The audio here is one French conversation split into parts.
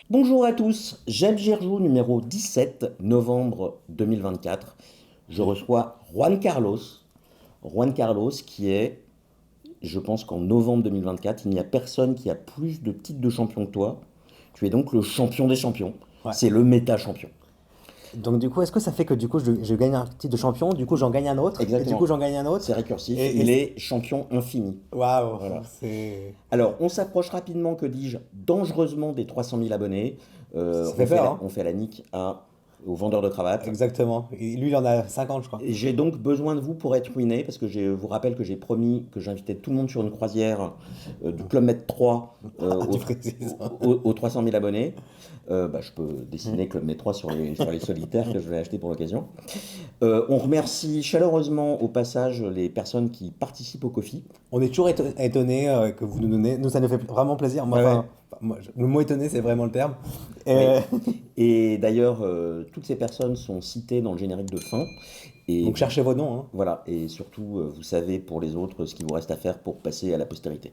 Bonjour à tous, J'aime Girjou numéro 17, novembre 2024. Je reçois Juan Carlos. Juan Carlos qui est, je pense qu'en novembre 2024, il n'y a personne qui a plus de titres de champion que toi. Tu es donc le champion des champions. Ouais. C'est le méta-champion. Donc du coup, est-ce que ça fait que du coup je gagne un titre de champion, du coup j'en gagne un autre, et du coup Exactement. j'en gagne un C'est autre, récursif. et Il est champion infini. waouh, Voilà. c'est Alors, on s'approche rapidement, que dis-je, dangereusement des 300 000 abonnés. ça fait peur, hein? On fait la nique aux vendeurs de cravates. Exactement. Et lui, il en a 50, je crois. Et j'ai donc besoin de vous pour être ruiné, parce que je vous rappelle que j'ai promis que j'invitais tout le monde sur une croisière du Club Med 3 Ah, tu précises. aux 300 000 abonnés. Je peux dessiner Club Med 3 sur les solitaires que je vais acheter pour l'occasion. On remercie chaleureusement au passage les personnes qui participent au Kofi. On est toujours étonné que vous nous donnez. Nous, ça nous fait vraiment plaisir. Moi, Ouais, ouais. le mot étonné, c'est vraiment le terme. Oui. Et- Et d'ailleurs, toutes ces personnes sont citées dans le générique de fin. Et Donc cherchez vos noms, hein. voilà, et surtout, vous savez pour les autres ce qu'il vous reste à faire pour passer à la postérité.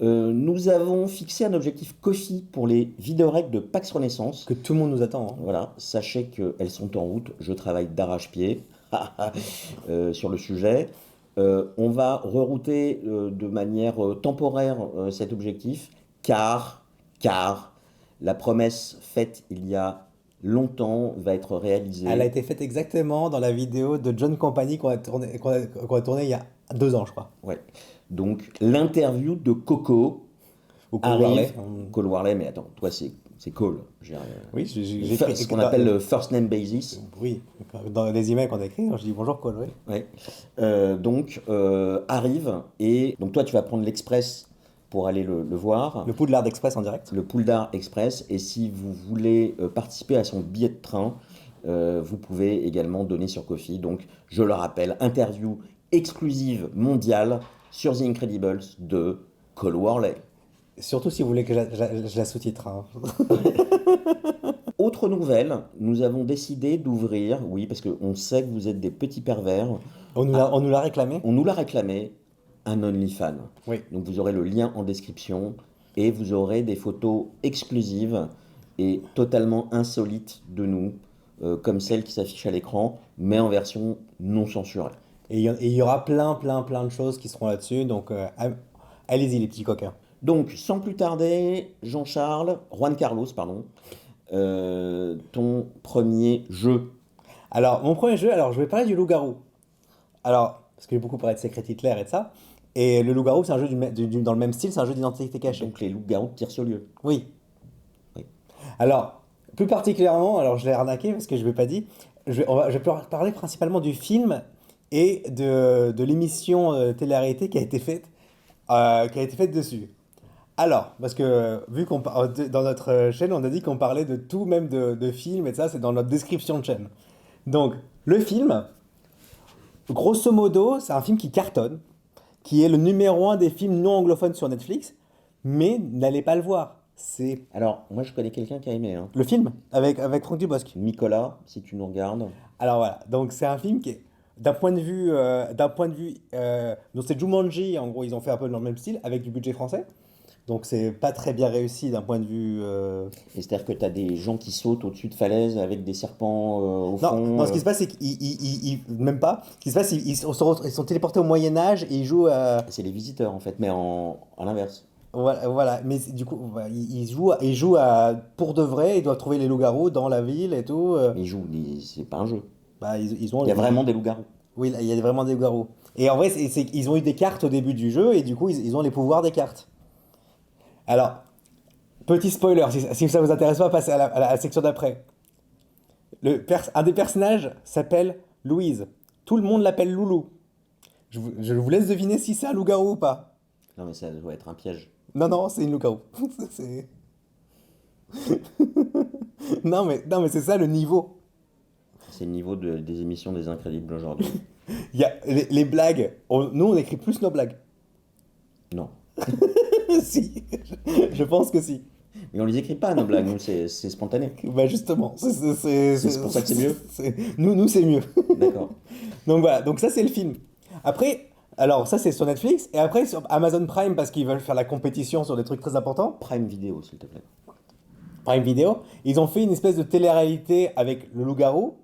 Nous avons fixé un objectif Kofi pour les vidéorecs de Pax Renaissance. Que tout le monde nous attend, hein. Voilà, sachez qu'elles sont en route, je travaille d'arrache-pied sur le sujet. On va rerouter de manière temporaire cet objectif, car la promesse faite il y a longtemps va être Elle a réalisée. été faite exactement dans la vidéo de John Company qu'on a tourné il y a 2 ans, je crois. Ouais. Donc l'interview de Coco Au Cool arrive. Warley. Cole Warley, mais attends, toi c'est Cole. Oui, j'ai écrit. Ce qu'on appelle le first name basis. Oui, dans les emails qu'on a écrits, je dis bonjour Cole, oui. Ouais. Arrive, et donc toi tu vas prendre l'express pour aller le voir, Le Poudlard Express en direct. le Pouldar Express, et si vous voulez participer à son billet de train, vous pouvez également donner sur Kofi. Donc je le rappelle, interview exclusive mondiale sur The Incredibles de Cole Worley. Surtout si vous voulez que je la sous-titre, hein. Autre nouvelle, nous avons décidé d'ouvrir, oui, parce qu'on sait que vous êtes des petits pervers, On nous l'a réclamé. on nous l'a réclamé, un OnlyFans. Oui. Donc vous aurez le lien en description et vous aurez des photos exclusives et totalement insolites de nous, comme celle qui s'affiche à l'écran, mais en version non censurée. Et il y aura plein de choses qui seront là-dessus. Donc allez-y les petits coquins. Donc sans plus tarder, Juan Carlos, pardon, ton premier jeu. Alors mon premier jeu, alors je vais parler du loup-garou. Alors, parce que j'ai beaucoup parlé de Secret Hitler et de ça. Et le loup-garou, c'est un jeu dans le même style, c'est un jeu d'identité cachée. Donc les loups-garous de Tire-sur-Lieu. Oui. Oui. Alors, plus particulièrement, alors je l'ai arnaqué parce que je ne l'ai pas dit, je peux parler principalement du film et de l'émission télé-réalité qui a été faite dessus. Alors, parce que vu dans notre chaîne, on a dit qu'on parlait de tout, même de films et de ça, c'est dans notre description de chaîne. Donc, le film, grosso modo, c'est un film qui cartonne, qui est le numéro un des films non anglophones sur Netflix, mais n'allez pas le voir. C'est Alors, moi je connais quelqu'un qui a aimé, hein. le film avec Franck Dubosc. Nicolas, si tu nous regardes. Alors voilà, donc c'est un film qui est donc c'est Jumanji, en gros ils ont fait un peu dans le même style avec du budget français. Donc c'est pas très bien réussi d'un point de vue. Et c'est-à-dire que tu as des gens qui sautent au-dessus de falaises avec des serpents au Non, fond. non, ce qui se passe c'est même pas. Ce qui se passe, ils sont téléportés au Moyen Âge et ils jouent. C'est les visiteurs en fait, mais à l'inverse. Voilà, mais du coup voilà, pour de vrai. Ils doivent trouver les loups-garous dans la ville et tout. Mais c'est pas un jeu. Bah, ils ont Il y a vraiment des loups-garous. Oui, là, il y a vraiment des loups-garous. Et en vrai, ils ont eu des cartes au début du jeu et du coup, ils ont les pouvoirs des cartes. Alors, petit spoiler, si ça vous intéresse pas, passez à la section d'après. Un des personnages s'appelle Louise. Tout le monde l'appelle Loulou. Je vous laisse deviner si c'est un loup-garou ou pas. Non, mais ça doit être un piège. Non, non, c'est une loup-garou. C'est- non, mais c'est ça le niveau. C'est le niveau des émissions des Incrédibles aujourd'hui. Il y a les blagues. Nous, on écrit plus nos blagues. Non. Si, je pense que si. Mais on les écrit pas, nos blagues, nous, c'est spontané. Bah justement, C'est pour ça que c'est mieux. Nous c'est mieux. D'accord. Donc voilà, donc ça c'est le film. Après, alors ça c'est sur Netflix, et après sur Amazon Prime, parce qu'ils veulent faire la compétition sur des trucs très importants. Prime Vidéo, s'il te plaît. Prime Video, ils ont fait une espèce de télé-réalité avec le loup-garou.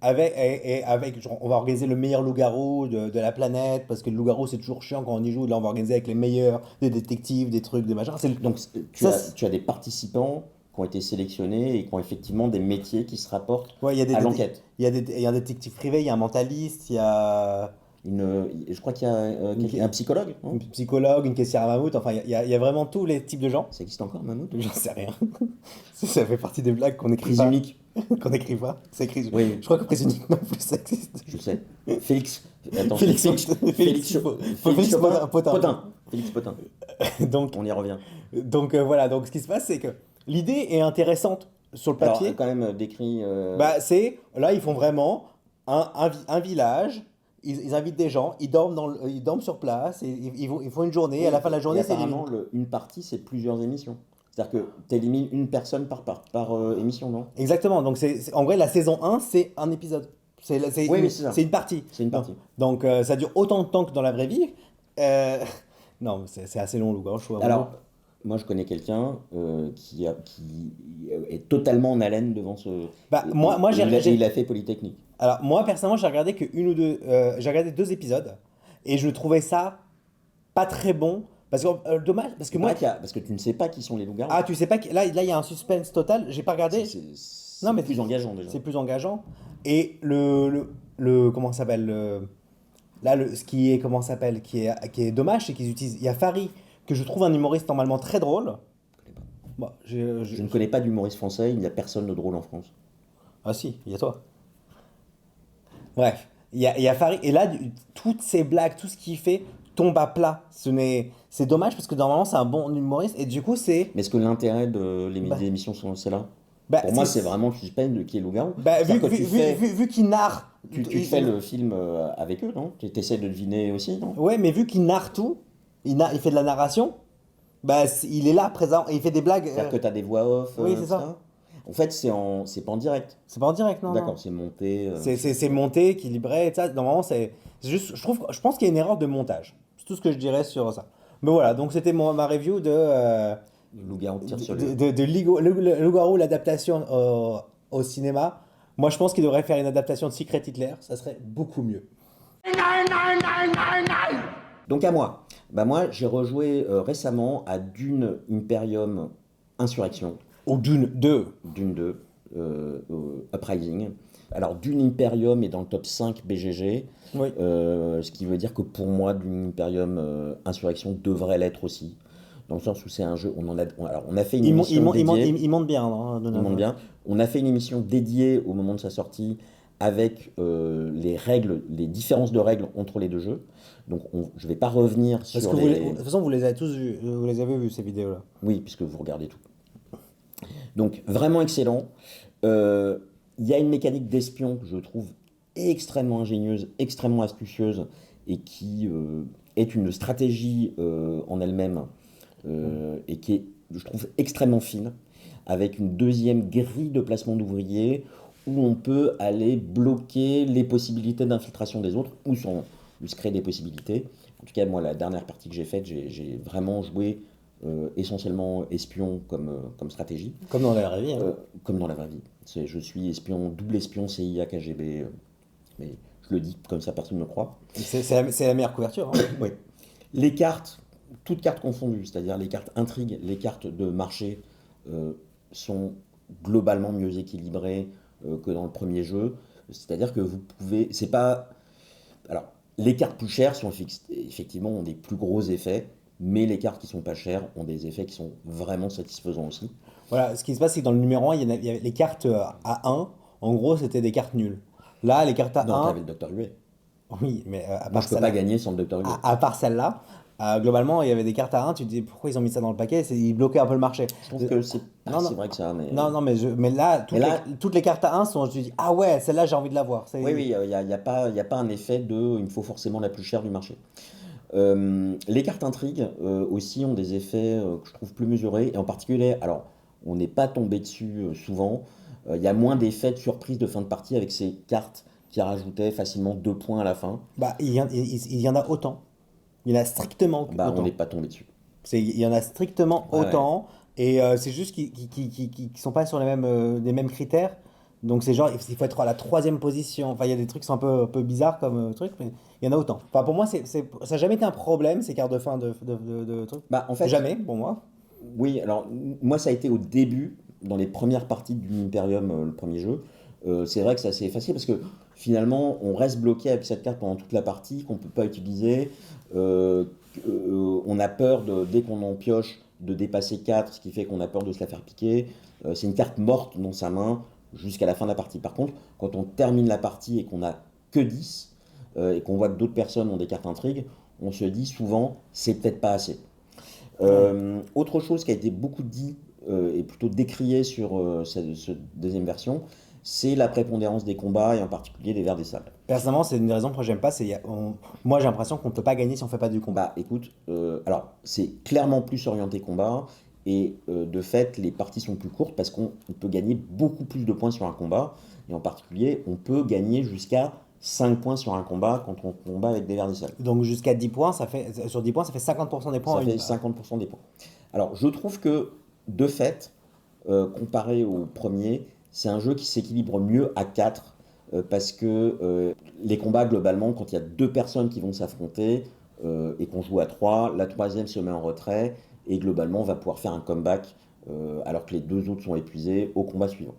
Avec genre, on va organiser le meilleur loup-garou de la planète, parce que le loup-garou c'est toujours chiant quand on y joue. Là, on va organiser avec les meilleurs, des détectives, des trucs, des machins. Donc, Ça, tu as des participants qui ont été sélectionnés et qui ont effectivement des métiers qui se rapportent ouais, à l'enquête. il y a un détective privé, il y a un mentaliste, il y a Je crois qu'il y a une, un psychologue, non? une psychologue, une caissière à mammouth. Enfin, il y a vraiment tous les types de gens. Ça existe encore, Mammouth? J'en sais rien. Ça fait partie des blagues qu'on écrit Prise pas. unique. Qu'on écrit pas. C'est écrit. Oui, Je crois que prise unique non plus ça existe. je sais. Félix. Attends, Félix, Félix Félix Chopin. Potin. Potin. Félix Potin. Donc, On y revient. voilà. Donc ce qui se passe, c'est que l'idée est intéressante sur le Alors, papier. quand même décrit. Bah, là, ils font vraiment un village. Ils invitent des gens, ils dorment sur place, et ils font une journée. Et à la fin de la journée, et c'est apparemment, éliminé. une partie, c'est plusieurs émissions. C'est-à-dire que tu élimines une personne par émission, non? Exactement. Donc, en vrai, la saison 1, c'est un épisode. Oui, oui, c'est ça. C'est une partie. C'est une partie. Donc, ça dure autant de temps que dans la vraie vie. Euh, Non, mais c'est assez long, Loup-garou, je trouve. Alors, moi, je connais quelqu'un qui est totalement en haleine devant ce. Bah, moi Il a fait Polytechnique. Alors, moi, personnellement, j'ai regardé que une ou deux. J'ai regardé 2 épisodes. Et je trouvais ça pas très bon. Parce que, dommage, parce que moi. Parce que tu ne sais pas qui sont les loups-garous. Ah, tu sais pas que. Là, il y a un suspense total. J'ai pas regardé. Non, mais plus engageant déjà. C'est plus engageant. Et comment ça s'appelle là, ce qui est, comment ça s'appelle, qui est dommage, c'est qu'ils utilisent. Il y a Farid, que je trouve un humoriste normalement très drôle. Bon, Je ne connais pas d'humoriste français, il n'y a personne de drôle en France. Ah si, il y a toi. Bref, il y a Farid. Et là, toutes ces blagues, tout ce qu'il fait tombe à plat. C'est dommage parce que normalement, c'est un bon humoriste. Et du coup, c'est. Mais est-ce que l'intérêt de Bah, des émissions, c'est là? bah, Pour moi, c'est vraiment le suspense de qui est loup-garou. Bah, C'est-à-dire que tu fais, vu qu'il narre. tu fais le film avec eux, non? Tu essaies de deviner aussi, non? Ouais, mais vu qu'il narre tout, il fait de la narration, bah, il est là, présent, et il fait des blagues. C'est-à-dire que tu as des voix off, Oui, c'est tout ça. En fait, c'est pas en direct. C'est pas en direct, non, non. D'accord, c'est monté. C'est monté, équilibré, et ça. Normalement, c'est juste. Je pense qu'il y a une erreur de montage. C'est tout ce que je dirais sur ça. Mais voilà, donc c'était ma review Loup-garou tire sur le. de Loup-garou, l'adaptation au cinéma. Moi, je pense qu'il devrait faire une adaptation de Secret Hitler, ça serait beaucoup mieux. Donc à moi. Bah moi, j'ai rejoué récemment à Dune Imperium Insurrection. Ou Dune 2. Dune 2, Uprising. Alors, Dune Imperium est dans le top 5 BGG, Oui. ce qui veut dire que pour moi, Dune Imperium Insurrection devrait l'être aussi, dans le sens où c'est un jeu, alors, on a fait une émission dédiée, Il monte bien, hein, il monte bien, on a fait une émission dédiée au moment de sa sortie, avec les règles, les différences de règles entre les deux jeux, donc je ne vais pas revenir Parce sur que les... de toute façon, vous les avez tous vus, vous les avez vus ces vidéos-là. Oui, puisque vous regardez tout. Donc, vraiment excellent. Il y a une mécanique d'espion que je trouve extrêmement ingénieuse, extrêmement astucieuse, et qui est une stratégie en elle-même, et qui est, je trouve, extrêmement fine, avec une deuxième grille de placement d'ouvriers, où on peut aller bloquer les possibilités d'infiltration des autres, ou se créer des possibilités. En tout cas, moi, la dernière partie que j'ai faite, j'ai vraiment joué essentiellement espion comme stratégie. Comme dans la vraie vie. Hein. Comme dans la vraie vie. Je suis espion, double espion CIA, KGB, mais je le dis comme ça, personne ne me croit. C'est la meilleure couverture. Hein. Oui. Les cartes, toutes cartes confondues, c'est-à-dire les cartes intrigues, les cartes de marché, sont globalement mieux équilibrées que dans le premier jeu. C'est-à-dire que vous pouvez... C'est pas... Alors, les cartes plus chères sont effectivement ont des plus gros effets, mais les cartes qui sont pas chères ont des effets qui sont vraiment satisfaisants aussi. Voilà, ce qui se passe, c'est que dans le numéro 1, il y avait les cartes à 1, en gros, c'était des cartes nulles. Là, les cartes à Non, 1. t'avais le Dr. Huet. Oui, mais à Moi, part je peux pas celle-là, gagner sans le Dr. Huet. à part celle-là, globalement, il y avait des cartes à 1, tu te dis pourquoi ils ont mis ça dans le paquet, ils bloquaient un peu le marché. Je trouve que c'est Non, non. vrai que ça, mais... Non, non, mais là, toutes les cartes à 1 sont, je te dis, ah ouais, celle-là, j'ai envie de la voir. Oui, oui, il y a pas un effet de il me faut forcément la plus chère du marché. Les cartes intrigues aussi ont des effets que je trouve plus mesurés, et en particulier, alors on n'est pas tombé dessus souvent, il y a moins d'effets de surprise de fin de partie avec ces cartes qui rajoutaient facilement 2 points à la fin. Bah, il y en a autant. Il y en a strictement Bah, autant. on n'est pas tombé dessus. Il y en a strictement Ouais, autant. Et c'est juste qu'ils sont pas sur les mêmes critères. Donc c'est genre, il faut être à la troisième position. Enfin, il y a des trucs qui sont un peu bizarres comme trucs, mais il y en a autant. Enfin, pour moi, ça n'a jamais été un problème, ces quarts de fin de trucs. Bah, en fait, Jamais, pour moi. oui, alors moi ça a été au début, dans les premières parties du Imperium, le premier jeu. C'est vrai que c'est assez facile parce que finalement on reste bloqué avec cette carte pendant toute la partie qu'on ne peut pas utiliser. Euh, on a peur dès qu'on en pioche de dépasser 4, ce qui fait qu'on a peur de se la faire piquer. C'est une carte morte dans sa main jusqu'à la fin de la partie. Par contre, quand on termine la partie et qu'on a que 10 et qu'on voit que d'autres personnes ont des cartes intrigues, on se dit souvent c'est peut-être pas assez. Ouais. Autre chose qui a été beaucoup dit et plutôt décrié sur cette deuxième version, c'est la prépondérance des combats et en particulier des vers des sables. Personnellement, c'est une des raisons pour que j'aime pas. Moi, j'ai l'impression qu'on peut pas gagner si on fait pas du combat. Bah écoute, alors c'est clairement plus orienté combat et de fait les parties sont plus courtes parce qu'on peut gagner beaucoup plus de points sur un combat et en particulier on peut gagner jusqu'à 5 points sur un combat quand on combat avec des vers des sables. Donc jusqu'à 10 points, sur 10 points, ça fait 50% des points en Ça une. fait 50% des points. Alors, je trouve que, de fait, comparé au premier, c'est un jeu qui s'équilibre mieux à 4 parce que les combats, globalement, quand il y a deux personnes qui vont s'affronter et qu'on joue à 3, la troisième se met en retrait et globalement va pouvoir faire un comeback alors que les deux autres sont épuisés au combat suivant.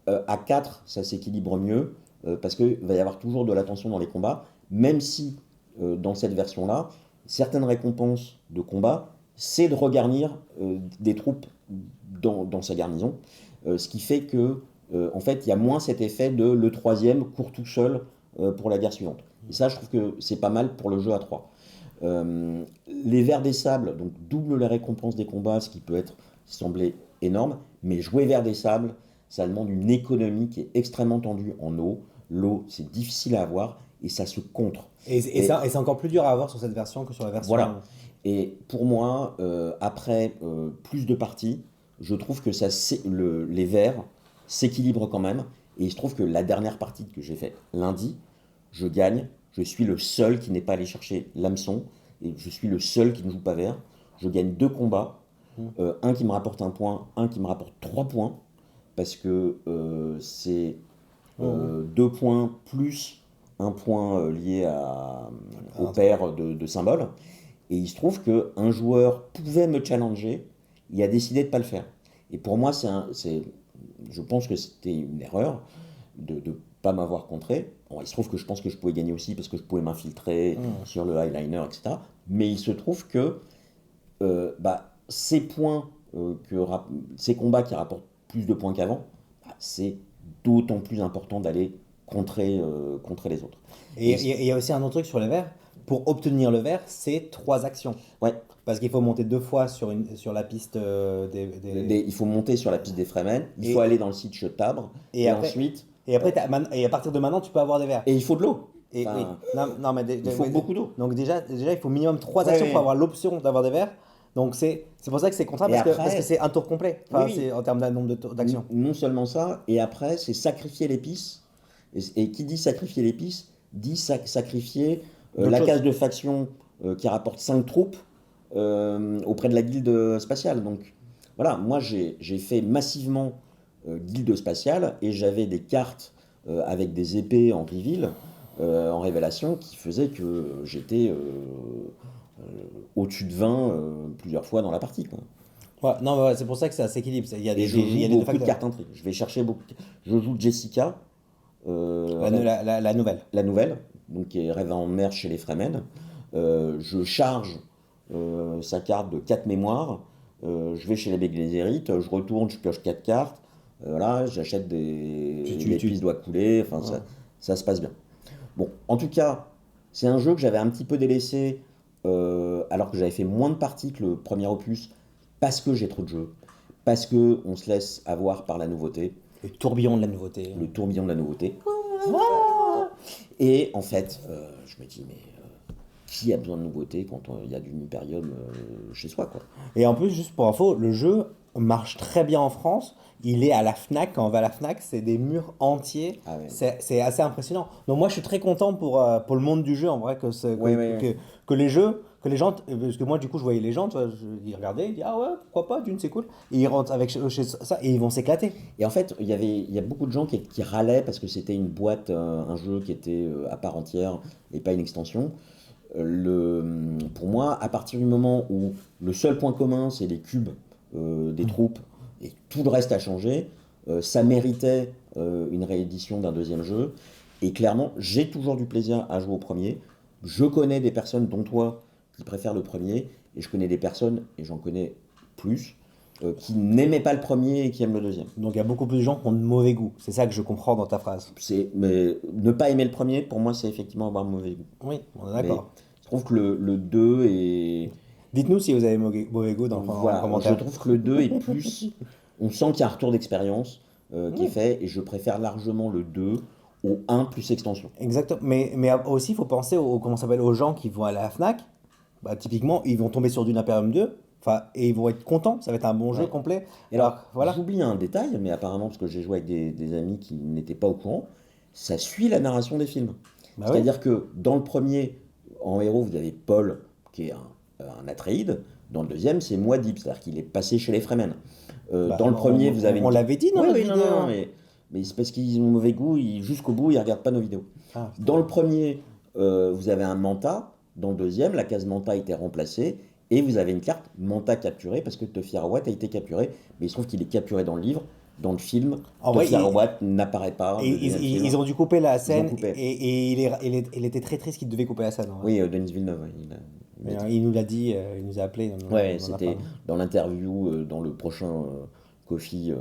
À 4, ça s'équilibre mieux parce qu'il va y avoir toujours de la tension dans les combats, même si dans cette version-là, certaines récompenses de combat, c'est de regarnir des troupes dans sa garnison, ce qui fait que en fait, il y a moins cet effet de le troisième court tout seul pour la guerre suivante. Et ça, je trouve que c'est pas mal pour le jeu à 3. Les vers des sables, donc double les récompenses des combats, ce qui peut être semblé énorme, mais jouer vers des sables, ça demande une économie qui est extrêmement tendue en eau. L'eau, c'est difficile à avoir et ça se contre. Et Et c'est encore plus dur à avoir sur cette version que sur la version. voilà. Et pour moi, après plus de parties, je trouve que les verts s'équilibrent quand même. Et il se trouve que la dernière partie que j'ai faite lundi, je gagne. Je suis le seul qui n'est pas allé chercher l'hameçon. Et je suis le seul qui ne joue pas vert. Je gagne deux combats. Un qui me rapporte un point, un qui me rapporte 3 points. Parce que c'est Mhm. 2 points plus un point lié au Ah, pair de symboles. Et il se trouve qu'un joueur pouvait me challenger, il a décidé de ne pas le faire. Et pour moi, je pense que c'était une erreur de ne pas m'avoir contré. Bon, il se trouve que je pense que je pouvais gagner aussi parce que je pouvais m'infiltrer mhm. sur le eyeliner, etc. Mais il se trouve que ces points, ces combats qui rapportent plus de points qu'avant, c'est d'autant plus important d'aller contrer les autres. Et Et il y a aussi un autre truc sur les verts. Pour obtenir le vert, c'est 3 actions. ouais, Parce qu'il faut monter 2 fois sur la piste il faut monter sur la piste des Fremen, il faut et, aller dans le site Chetabre, et et après, ensuite, et à partir de maintenant, tu peux avoir des verts. et il faut de l'eau. Et oui, Enfin, non, non, il faut beaucoup d'eau. donc déjà, il faut minimum 3 actions pour Ouais. avoir l'option d'avoir des verts. Donc c'est pour ça que c'est contraint Et parce que après, c'est un tour complet. oui, Enfin, oui, c'est en termes de nombre d'actions. non seulement ça, et après, c'est sacrifier l'épice. Et qui dit sacrifier l'épice, dit sacrifier D'autres la case choses. de faction qui rapporte 5 troupes auprès de la guilde spatiale. Donc voilà, moi j'ai fait massivement guilde spatiale et j'avais des cartes avec des épées en reveal, en révélation, qui faisaient que j'étais au-dessus de 20 plusieurs fois dans la partie, quoi. Ouais, non, ouais, c'est pour ça que ça s'équilibre. Il y a Et je il y joue a les deux beaucoup de facteurs. cartes intrigues. Je vais chercher beaucoup. Je joue Jessica, La nouvelle. la nouvelle, donc qui est rêve en mer chez les Fremen. Je charge sa carte de 4 mémoires. Je vais chez les Béglésérites, je retourne, je pioche 4 cartes. Voilà, j'achète des pistes doigts couler. Enfin, Ouais. ça se passe bien. Bon, en tout cas, c'est un jeu que j'avais un petit peu délaissé alors que j'avais fait moins de parties que le premier opus parce que j'ai trop de jeux, parce que on se laisse avoir par la nouveauté, Le tourbillon de la nouveauté. le tourbillon de la nouveauté. Et en fait, je me dis, mais qui a besoin de nouveautés quand il y a du Imperium chez soi, quoi. Et en plus, juste pour info, le jeu marche très bien en France. Il est à la Fnac. Quand on va à la Fnac, c'est des murs entiers. Ah ouais. C'est assez impressionnant. Donc moi, je suis très content pour le monde du jeu, en vrai, Ouais, ouais, ouais. que les jeux, que les gens, parce que moi du coup je voyais les gens, tu vois, ils regardaient, ils disaient ah ouais, pourquoi pas, Dune c'est cool. Et ils rentrent avec chez ça et ils vont s'éclater. Et en fait, il y a beaucoup de gens qui râlaient parce que c'était une boîte, un jeu qui était à part entière et pas une extension. Pour moi, à partir du moment où le seul point commun, c'est les cubes des troupes et tout le reste a changé, ça méritait une réédition d'un deuxième jeu. Et clairement, j'ai toujours du plaisir à jouer au premier. Je connais des personnes, dont toi, qui préfèrent le premier, et je connais des personnes, et j'en connais plus, qui n'aimaient pas le premier et qui aiment le deuxième. Donc il y a beaucoup plus de gens qui ont de mauvais goût. C'est ça que je comprends dans ta phrase. Mais ne pas aimer le premier, pour moi, c'est effectivement avoir mauvais goût. Oui, on est Mais d'accord. je trouve que le 2 est. Dites-nous si vous avez mauvais goût en Voilà, je commentaire. trouve que le 2 est plus. On sent qu'il y a un retour d'expérience qui est Oui, fait, et je préfère largement le 2 au un plus extension. exactement. Mais aussi, il faut penser comment ça s'appelle, aux gens qui vont à la Fnac. Bah, typiquement, ils vont tomber sur Dune Imperium 2. Enfin, et ils vont être contents. Ça va être un bon jeu Ouais. complet. Et Alors, alors, voilà. j'oublie un détail, mais apparemment, parce que j'ai joué avec des amis qui n'étaient pas au courant, ça suit la narration des films. Bah oui. C'est-à-dire que dans le premier, en héros, vous avez Paul, qui est un Atréide. Dans le deuxième, c'est Muad'Dib, c'est-à-dire qu'il est passé chez les Fremen. Bah, Dans le premier, vous avez on l'avait dit dans Oui, notre oui, non, vidéo, non, non, hein. mais c'est parce qu'ils ont mauvais goût, jusqu'au bout, ils regardent pas nos vidéos. Ah, putain. Dans le premier, vous avez un Manta. Dans le deuxième, la case Manta a été remplacée. Et vous avez une carte Manta capturée parce que Tefiarawat a été capturé. Mais il se trouve qu'il est capturé dans le livre. Dans le film, En vrai, Tefiarawat n'apparaît pas. et Le deuxième film, ils ont dû couper la ils ont scène coupé. et il était très triste qu'il devait couper la scène, en vrai. Oui, Denis Villeneuve, ouais, il Mais a dit. il nous l'a dit, il nous a appelé, Ouais, on en a c'était parlé. dans l'interview, dans le prochain Coffee,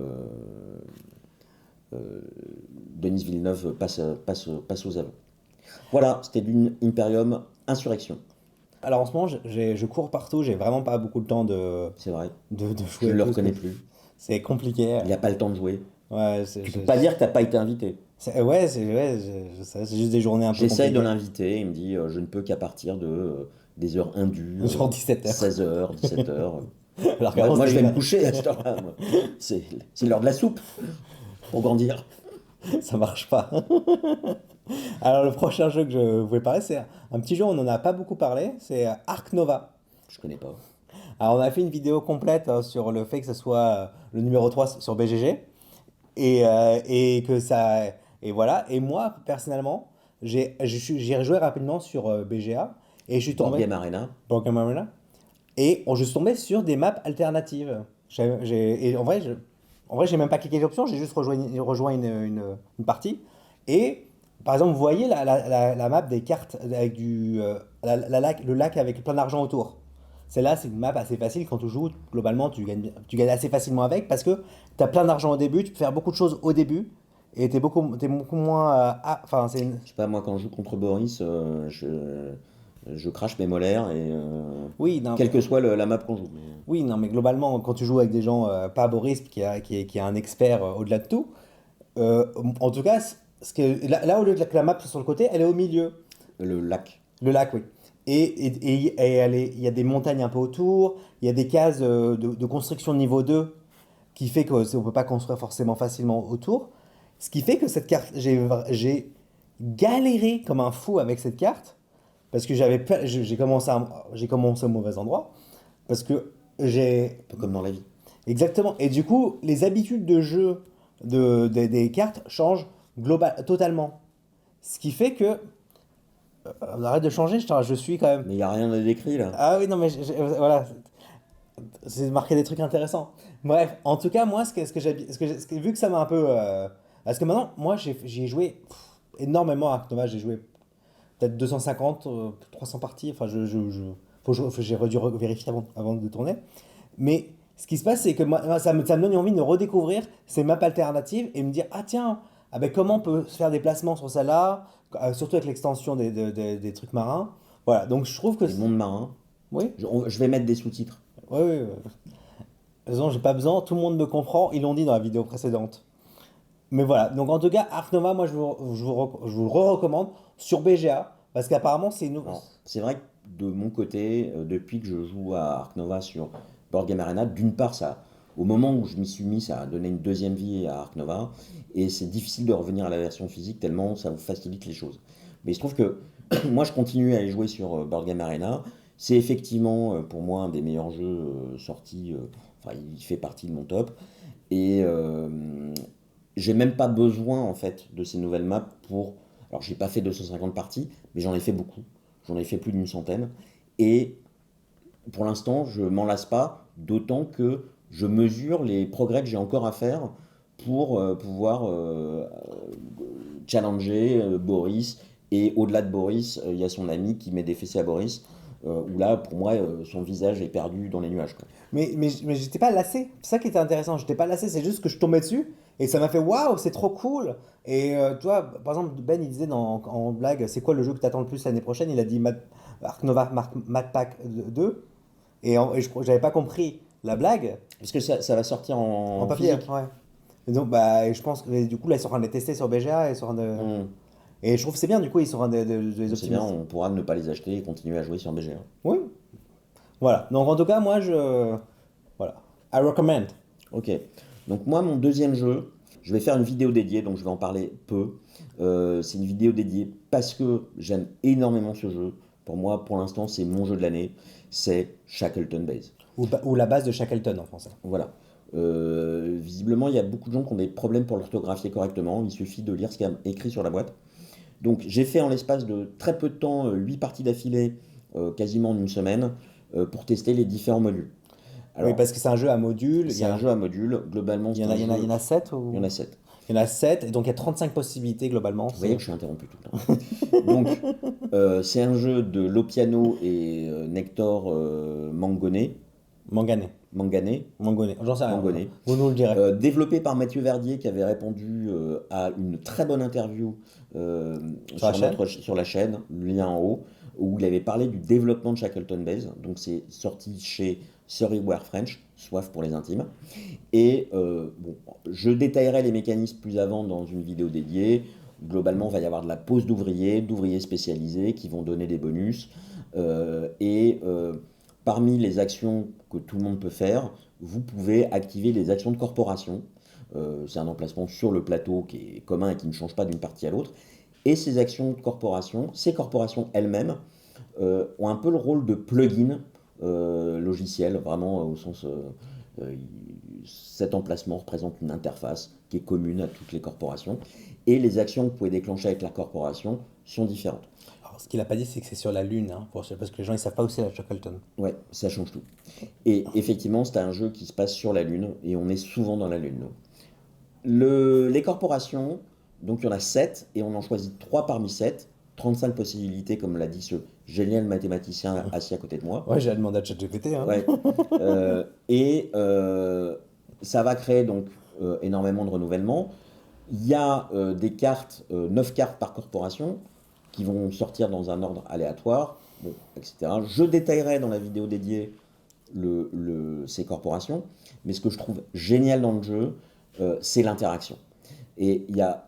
Denis Villeneuve passe aux aveux. Voilà, c'était d'une Imperium Insurrection, Alors en ce moment, je cours partout, j'ai vraiment pas beaucoup de temps c'est vrai. de Je jouer ne à le tout ce que reconnais plus. c'est compliqué. Il n'a pas le temps de jouer. Ouais, Tu peux pas dire que t'as pas été invité. ouais, je sais, c'est juste des journées un peu J'essaye de compliquées. l'inviter, il me dit je ne peux qu'à partir de des heures indues, Genre 17h. 16h, 17h. Alors Moi, qu'avant, moi, je vais c'était me coucher à cette heure-là. Moi. C'est l'heure de la soupe, pour grandir. ça marche pas. Alors le prochain jeu que je voulais parler, c'est un petit jeu, on en a pas beaucoup parlé, c'est Ark Nova. Je connais pas. Alors on a fait une vidéo complète sur le fait que ce soit le numéro 3 sur BGG et que ça et voilà et moi personnellement j'ai joué rapidement sur BGA et je suis Board tombé Game Arena. Board Game Arena et je suis tombé sur des maps alternatives. Et en vrai j'ai même pas cliqué l'option, j'ai juste rejoint une partie et par exemple vous voyez la map des cartes avec le lac avec plein d'argent autour. Celle-là, c'est une map assez facile. Quand tu joues, globalement, tu gagnes assez facilement avec parce que tu as plein d'argent au début, tu peux faire beaucoup de choses au début et t'es beaucoup moins. Enfin, Je sais pas, moi, quand je joue contre Boris, je crache mes molaires, et oui, non, quelle que soit la map qu'on joue. oui, non, mais globalement, quand tu joues avec des gens pas Boris, qui est un expert au-delà de tout, en tout cas, là, au lieu de que la map soit sur le côté, elle est au milieu. Le lac. Le lac, oui. Et il y a des montagnes un peu autour, il y a des cases de construction de niveau 2 qui fait qu'on ne peut pas construire forcément facilement autour. Ce qui fait que cette carte, j'ai galéré comme un fou avec cette carte parce que j'ai commencé au mauvais endroit parce que j'ai Un peu comme dans la vie. exactement. Et du coup, les habitudes de jeu des cartes changent totalement. Ce qui fait que on arrête de changer, je suis quand même. Mais il n'y a rien de décrit là. Ah oui, non, mais voilà, c'est marqué des trucs intéressants. Bref, en tout cas, moi, vu que ça m'a un peu. Parce que maintenant, moi, j'y ai joué énormément à Ark Nova, j'ai joué peut-être 250, 300 parties. Enfin, j'ai dû vérifier avant de tourner. Mais ce qui se passe, c'est que moi, ça me donne envie de redécouvrir ces maps alternatives et me dire, ah tiens, ah ben, comment on peut se faire des placements sur celle-là, surtout avec l'extension des trucs marins. Voilà, donc je trouve que. Les mondes marins. Oui, Je vais mettre des sous-titres. oui, oui. De toute façon, j'ai pas besoin, tout le monde me comprend, ils l'ont dit dans la vidéo précédente. Mais voilà, donc en tout cas, Ark Nova, moi je vous le recommande sur BGA, parce qu'apparemment c'est une. Alors, c'est vrai que de mon côté, depuis que je joue à Ark Nova sur Board Game Arena, d'une part, au moment où je m'y suis mis, ça a donné une deuxième vie à Ark Nova, et c'est difficile de revenir à la version physique tellement ça vous facilite les choses. Mais il se trouve que moi, je continue à y jouer sur Board Game Arena, C'est effectivement pour moi un des meilleurs jeux sortis. Enfin, il fait partie de mon top. Et j'ai même pas besoin en fait de ces nouvelles maps pour. Alors j'ai pas fait 250 parties, mais j'en ai fait beaucoup. J'en ai fait plus d'une centaine. Et pour l'instant, je m'en lasse pas, d'autant que je mesure les progrès que j'ai encore à faire pour pouvoir challenger Boris. Et au-delà de Boris, il y a son ami qui met des fessées à Boris, où là, pour moi, son visage est perdu dans les nuages, quoi. Mais j'étais pas lassé. C'est ça qui était intéressant. J'étais pas lassé. C'est juste que je tombais dessus et ça m'a fait waouh, c'est trop cool. Et tu vois, par exemple, Ben il disait en blague, c'est quoi le jeu que t'attends le plus l'année prochaine? Il a dit Ark Nova Mad Pack 2. Et j'avais pas compris la blague Parce que ça va sortir en en papier. physique. Ouais. Et donc, bah, et je pense que et du coup, là, ils sont en train de les tester sur BGA Hmm. et je trouve que c'est bien, du coup, ils sont en train de les C'est bien, optimiser. on pourra ne pas les acheter et continuer à jouer sur BGA. Oui, voilà. Donc, en tout cas, moi, voilà. I recommend. Ok. Donc moi, mon deuxième jeu, je vais faire une vidéo dédiée, donc je vais en parler peu. C'est une vidéo dédiée parce que j'aime énormément ce jeu. Pour moi, pour l'instant, c'est mon jeu de l'année. C'est Shackleton Base. Ou la base de Shackleton en français. Voilà. Visiblement, il y a beaucoup de gens qui ont des problèmes pour l'orthographier correctement. Il suffit de lire ce qu'il y a écrit sur la boîte. Donc j'ai fait en l'espace de très peu de temps 8 parties d'affilée, quasiment en une semaine, pour tester les différents modules. Oui, Alors, parce que c'est un jeu à modules. c'est un jeu à modules. Globalement, Il y c'est en a, un il y en a, il jeu. y en a 7 Il y en ou... a 7. Il y en a 7, et donc il y a 35 possibilités globalement. Vous voyez que je suis interrompu tout le temps. Donc, c'est un jeu de Lopiano et Nector Mangoné. Mangané. Mangané. Mangoné. J'en sais rien. Mangoné. Vous nous le direz. Développé par Mathieu Verdier qui avait répondu à une très bonne interview euh, Sur la chaîne. sur la chaîne, le lien en haut, où il avait parlé du développement de Shackleton Base. Donc c'est sorti chez Surryware French, soif pour les intimes. Et bon, je détaillerai les mécanismes plus avant dans une vidéo dédiée. Globalement, il va y avoir de la pose d'ouvriers spécialisés qui vont donner des bonus. Et parmi les actions que tout le monde peut faire, vous pouvez activer les actions de corporation. C'est un emplacement sur le plateau qui est commun et qui ne change pas d'une partie à l'autre. Et ces actions de corporation, ces corporations elles-mêmes, ont un peu le rôle de plugin logiciel, vraiment au sens. Euh, Cet emplacement représente une interface qui est commune à toutes les corporations. Et les actions que vous pouvez déclencher avec la corporation sont différentes. Alors, ce qu'il a pas dit, c'est que c'est sur la Lune, hein, parce que les gens ils savent pas où c'est la Shackleton. Ouais, ça change tout. Et effectivement, c'est un jeu qui se passe sur la Lune, et on est souvent dans la Lune, nous. Les corporations, donc il y en a 7 et on en choisit 3 parmi 7. 35 possibilités, comme l'a dit ce génial mathématicien assis à côté de moi. Ouais, j'ai demandé à ChatGPT, hein. Ouais. Et ça va créer donc énormément de renouvellement. Il y a des cartes, 9 cartes par corporation, qui vont sortir dans un ordre aléatoire, bon, etc. Je détaillerai dans la vidéo dédiée ces corporations, mais ce que je trouve génial dans le jeu, c'est l'interaction. Et il y a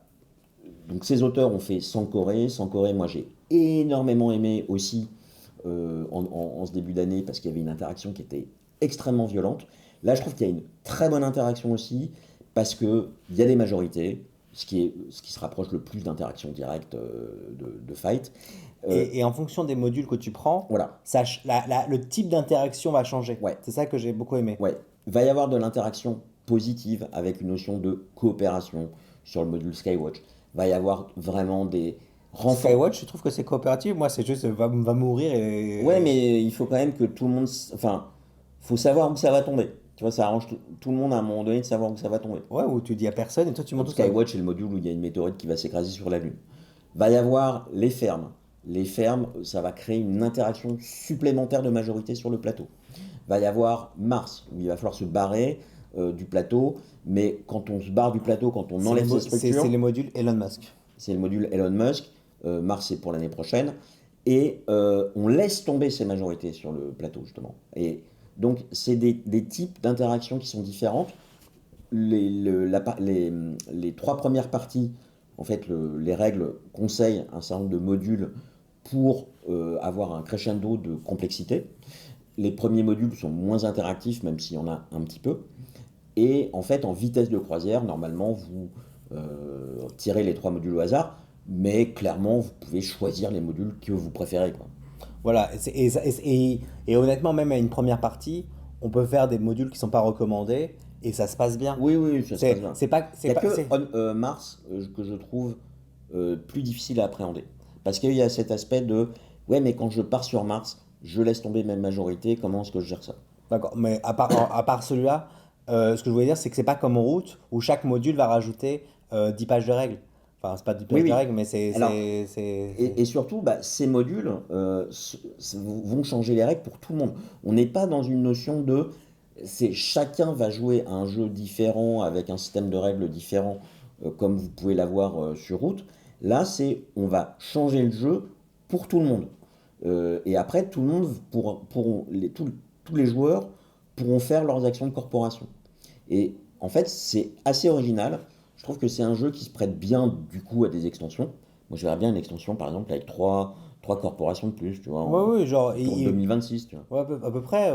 donc ces auteurs ont fait Sankoré. Sankoré, moi j'ai énormément aimé aussi en ce début d'année parce qu'il y avait une interaction qui était extrêmement violente. Là, je trouve qu'il y a une très bonne interaction aussi parce qu'il y a des majorités, ce qui se rapproche le plus d'interaction directe de fight. Et en fonction des modules que tu prends, Voilà, le type d'interaction va changer. ouais, C'est ça que j'ai beaucoup aimé. ouais. Il va y avoir de l'interaction positive avec une notion de coopération sur le module Skywatch. Il va y avoir vraiment des renforts. Skywatch, je trouve que c'est coopératif. Moi, c'est juste va mourir Ouais, mais il faut quand même que tout le monde. Enfin, faut savoir où ça va tomber. Tu vois, ça arrange tout le monde à un moment donné de savoir où ça va tomber. Ouais, où tu dis à personne et toi tu montes Donc tout seul. Skywatch, c'est le module où il y a une météorite qui va s'écraser sur la Lune. Va y avoir les fermes. Les fermes, ça va créer une interaction supplémentaire de majorité sur le plateau. Va y avoir Mars, où il va falloir se barrer du plateau. Mais quand on se barre du plateau, quand on enlève ces structures, C'est les modules Elon Musk. c'est le module Elon Musk. Mars, c'est pour l'année prochaine. Et on laisse tomber ces majorités sur le plateau, justement. Et donc, c'est des types d'interactions qui sont différentes. Les 3 premières parties, en fait, les règles conseillent un certain nombre de modules pour avoir un crescendo de complexité. Les premiers modules sont moins interactifs, même s'il y en a un petit peu. Et en fait, en vitesse de croisière, normalement, vous tirez les 3 modules au hasard, mais clairement, vous pouvez choisir les modules que vous préférez, quoi. Voilà, et honnêtement, même à une première partie, on peut faire des modules qui sont pas recommandés et ça se passe bien. Oui, oui, ça se passe bien. Il C'est n'y a pas, que Mars que je trouve plus difficile à appréhender. Parce qu'il y a cet aspect de, ouais, mais quand je pars sur Mars, je laisse tomber ma majorité, comment est-ce que je gère ça? d'accord, mais à part celui-là, ce que je voulais dire, c'est que c'est pas comme en route où chaque module va rajouter 10 pages de règles. Enfin, c'est pas 10 Oui, pages de oui. règles, mais Alors, et surtout, bah, ces modules vont changer les règles pour tout le monde. On n'est pas dans une notion de, c'est chacun va jouer à un jeu différent avec un système de règles différent, comme vous pouvez l'avoir sur route. Là, c'est, on va changer le jeu pour tout le monde. Et après, tout le monde tous les joueurs pourront faire leurs actions de corporation. Et en fait, c'est assez original. Je trouve que c'est un jeu qui se prête bien du coup à des extensions. Moi, je verrais bien une extension, par exemple, avec trois corporations de plus, tu vois, ouais, ouais, genre, autour de 2026, tu vois. ouais, à peu près.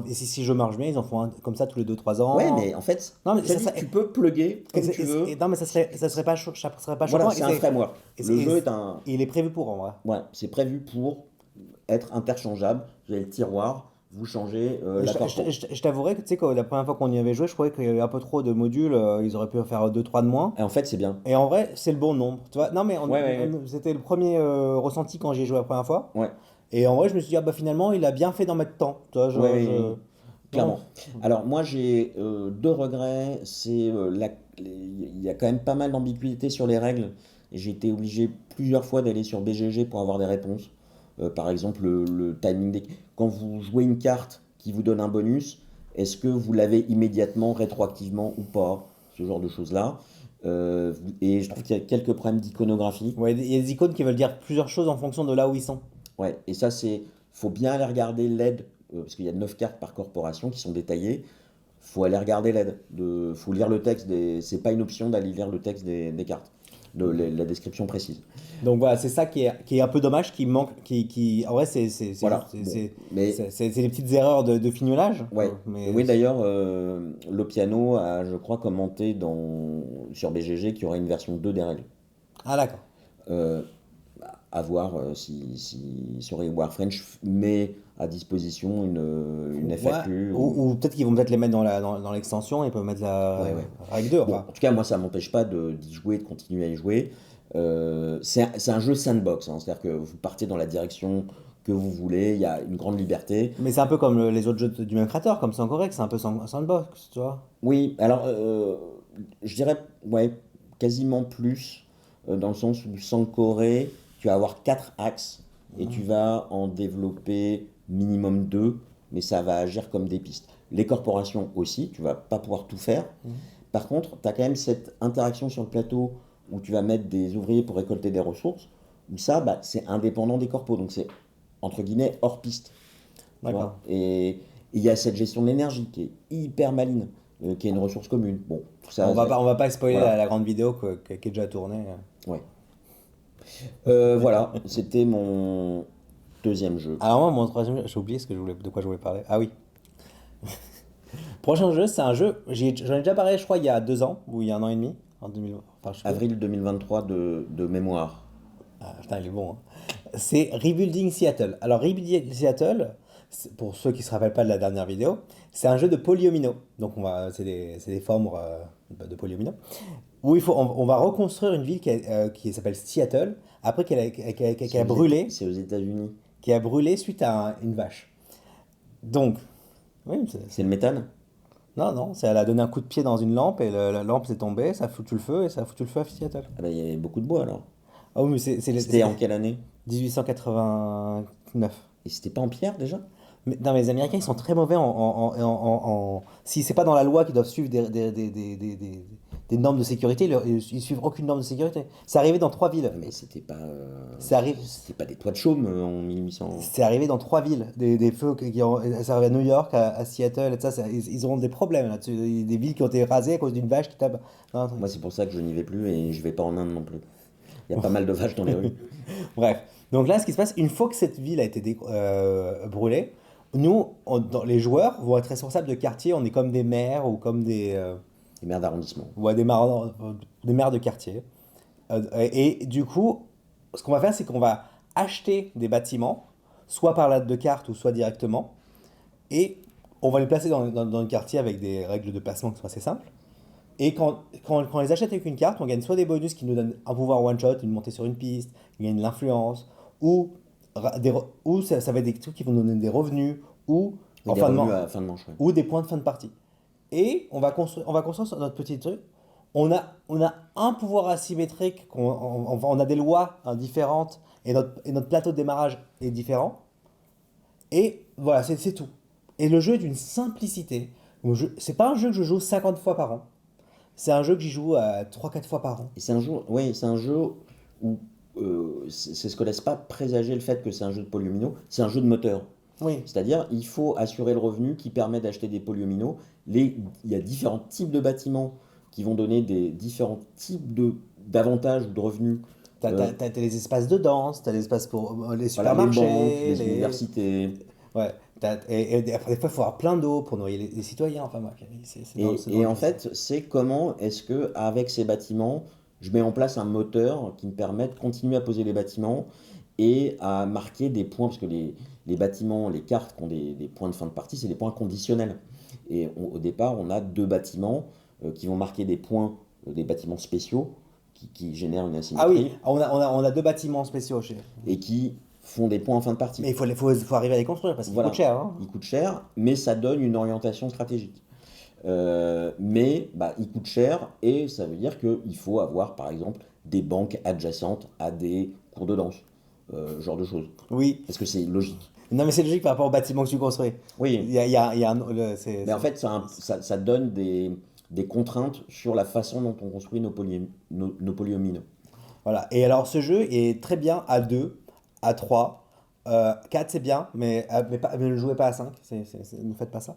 Et si je marche bien, ils en font un comme ça tous les 2 3 ans. Ouais, mais en fait, Non, mais je te ça dis, serait. tu peux plugger comme tu veux. Non, mais ça serait pas, ça serait pas Voilà, choquant. c'est un framework. Le jeu est Il est prévu pour en vrai. Ouais, c'est prévu pour être interchangeable. Vous avez le tiroir, vous changez la corpo. Je t'avouerais que tu sais que la première fois qu'on y avait joué, je croyais qu'il y avait un peu trop de modules. Ils auraient pu en faire 2 3 de moins. Et en fait, c'est bien. Et en vrai, c'est le bon nombre. Tu vois? Non, mais Ouais, ouais, ouais. c'était le premier ressenti quand j'y ai joué la première fois. Ouais, Et en vrai, je me suis dit, ah bah finalement, il a bien fait d'en mettre tant. Tu vois, ouais, ouais, ouais. non. Clairement. Alors moi j'ai deux regrets. C'est il y a quand même pas mal d'ambiguïté sur les règles. Et j'ai été obligé plusieurs fois d'aller sur BGG pour avoir des réponses. Par exemple le timing quand vous jouez une carte qui vous donne un bonus, est-ce que vous l'avez immédiatement, rétroactivement ou pas? Ce genre de choses-là. Et je trouve qu'il y a quelques problèmes d'iconographie. Ouais, il y a des icônes qui veulent dire plusieurs choses en fonction de là où ils sont. Ouais, et ça c'est, faut bien aller regarder l'aide, parce qu'il y a 9 cartes par corporation qui sont détaillées. Faut aller regarder l'aide, faut lire le texte c'est pas une option d'aller lire le texte des cartes, la description précise. Donc voilà, c'est ça qui est un peu dommage, qui manque, en vrai, Voilà, bon, mais c'est des petites erreurs de fignolage. ouais. Et Mais oui d'ailleurs, le piano a, je crois, commenté sur BGG qu'il y aurait une version 2 des règles. ah d'accord. Euh, à voir si Sorry War French met à disposition une Ouais. FAQ. Ou peut-être qu'ils vont peut-être les mettre dans l'extension et ils peuvent mettre Ouais, la ouais. règle 2. Bon, Enfin. en tout cas, moi, ça m'empêche pas d'y jouer, de continuer à y jouer. C'est un jeu sandbox, hein, c'est-à-dire que vous partez dans la direction que vous voulez, il y a une grande liberté. Mais c'est un peu comme les autres jeux du même créateur, comme Sankorek, c'est un peu sandbox, tu vois. Oui, alors, je dirais, ouais, quasiment plus, dans le sens où sans Corée, tu vas avoir quatre axes et tu vas en développer minimum deux, mais ça va agir comme des pistes. Les corporations aussi, tu vas pas pouvoir tout faire. Par contre, tu as quand même cette interaction sur le plateau où tu vas mettre des ouvriers pour récolter des ressources, où ça, bah, c'est indépendant des corpos, donc c'est entre guillemets hors piste. Tu D'accord. vois. Et il y a cette gestion de l'énergie qui est hyper maligne, qui est une ressource commune. Bon, tout ça, On va pas spoiler voilà. la grande vidéo qui est déjà tournée. Ouais. Voilà, c'était mon deuxième jeu. Alors moi, mon troisième jeu, j'ai oublié de quoi je voulais parler. Ah oui. Prochain jeu, c'est un jeu, j'en ai déjà parlé, je crois, il y a 2 ans, ou il y a un an et demi, en 2000, enfin, je sais pas. Avril 2023 de mémoire. Ah, putain, il est bon, hein. C'est Rebuilding Seattle. Alors, Rebuilding Seattle, pour ceux qui se rappellent pas de la dernière vidéo, c'est un jeu de polyomino. Donc, c'est des formes de polyomino. Où on va reconstruire une ville qui s'appelle Seattle, après qu'elle a brûlé, C'est aux États-Unis. qui a brûlé suite à une vache. Donc, oui, C'est le méthane? non, non, elle a donné un coup de pied dans une lampe et la lampe s'est tombée, ça a foutu le feu et ça a foutu le feu à Seattle. Ah bah, il y avait beaucoup de bois alors. Ah oui, mais C'était en quelle année? 1889. Et c'était pas en pierre déjà? Mais, non, mais les Américains, ils sont très mauvais si c'est pas dans la loi qu'ils doivent suivre des normes de sécurité, ils suivent aucune norme de sécurité. C'est arrivé dans 3 villes. Mais c'était pas, C'est c'était pas des toits de chaume en 1800. C'est arrivé dans 3 villes. Des feux ça arrive à New York, à Seattle, et tout ça. Ils auront des problèmes là-dessus. Des villes qui ont été rasées à cause d'une vache qui tape. Non, Moi, c'est pour ça que je n'y vais plus et je vais pas en Inde non plus. Il y a pas mal de vaches dans les rues. bref. Donc là, ce qui se passe, une fois que cette ville a été brûlée, nous, les joueurs vont être responsables de quartier. On est comme des maires ou comme Les maires d'arrondissement. ouais, des maires de quartier. Et du coup, ce qu'on va faire, c'est qu'on va acheter des bâtiments soit par l'aide de cartes ou soit directement. Et on va les placer dans le quartier avec des règles de placement qui sont assez simples. Et quand on les achète avec une carte, on gagne soit des bonus qui nous donnent un pouvoir one-shot, une montée sur une piste, on gagne de l'influence, ou, ou ça va être des trucs qui vont nous donner des revenus, ou, Et des revenus à la fin de manche. Ouais. ou des points de fin de partie. Et on va construire sur notre petit truc. On a un pouvoir asymétrique, on a des lois différentes, et notre plateau de démarrage est différent. Et voilà, c'est tout. Et le jeu est d'une simplicité. C'est pas un jeu que je joue 50 fois par an. C'est un jeu que j'y joue 3-4 fois par an. Et c'est un jeu où c'est ce que laisse pas présager le fait que c'est un jeu de polyomino, c'est un jeu de moteur. Oui. C'est-à-dire, il faut assurer le revenu qui permet d'acheter des polyomino. Il y a différents types de bâtiments qui vont donner des différents types d'avantages ou de revenus. T'as les espaces de danse, t'as les espaces pour les Voilà, les supermarchés, banques, les universités. Ouais. Et après, des fois, il faut avoir plein d'eau pour nourrir les citoyens. Enfin, bref, Et en fait, c'est comment est-ce que avec ces bâtiments, je mets en place un moteur qui me permet de continuer à poser les bâtiments et à marquer des points, parce que les bâtiments, les cartes qui ont des points de fin de partie, c'est des points conditionnels. Et au départ, on a deux bâtiments qui vont marquer des points, des bâtiments spéciaux qui génèrent une Ah oui, asymétrie on a deux bâtiments spéciaux chez. et qui font des points en fin de partie. Mais faut arriver à les construire parce qu'ils Voilà. coûtent cher. Hein. Ils coûtent cher, mais ça donne une orientation stratégique. Mais ils coûtent cher et ça veut dire qu'il faut avoir par exemple des banques adjacentes à des cours de danse, genre de choses. Oui. Parce que c'est logique. Non, mais c'est logique par rapport au bâtiment que tu construis. Oui, Il y a mais en fait ça donne des contraintes sur la façon dont on construit nos polyomino. Voilà. Et alors, ce jeu est très bien à 2, à 3, 4 c'est bien, mais ne jouez pas à 5. Ne faites pas ça.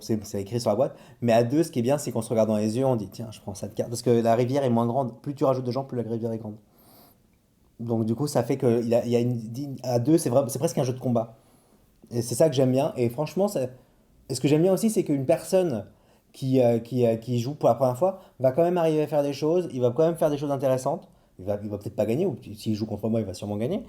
C'est écrit sur la boîte. Mais à 2, ce qui est bien, c'est qu'on se regarde dans les yeux, on dit tiens, je prends cette carte. Parce que la rivière est moins grande. Plus tu rajoutes de gens, plus la rivière est grande. Donc, du coup, ça fait que il y a à 2, c'est presque un jeu de combat. Et c'est ça que j'aime bien. Et franchement, et ce que j'aime bien aussi, c'est qu'une personne qui joue pour la première fois va quand même arriver à faire des choses. Il va quand même faire des choses intéressantes. Il va peut-être pas gagner, ou s'il joue contre moi, il va sûrement gagner.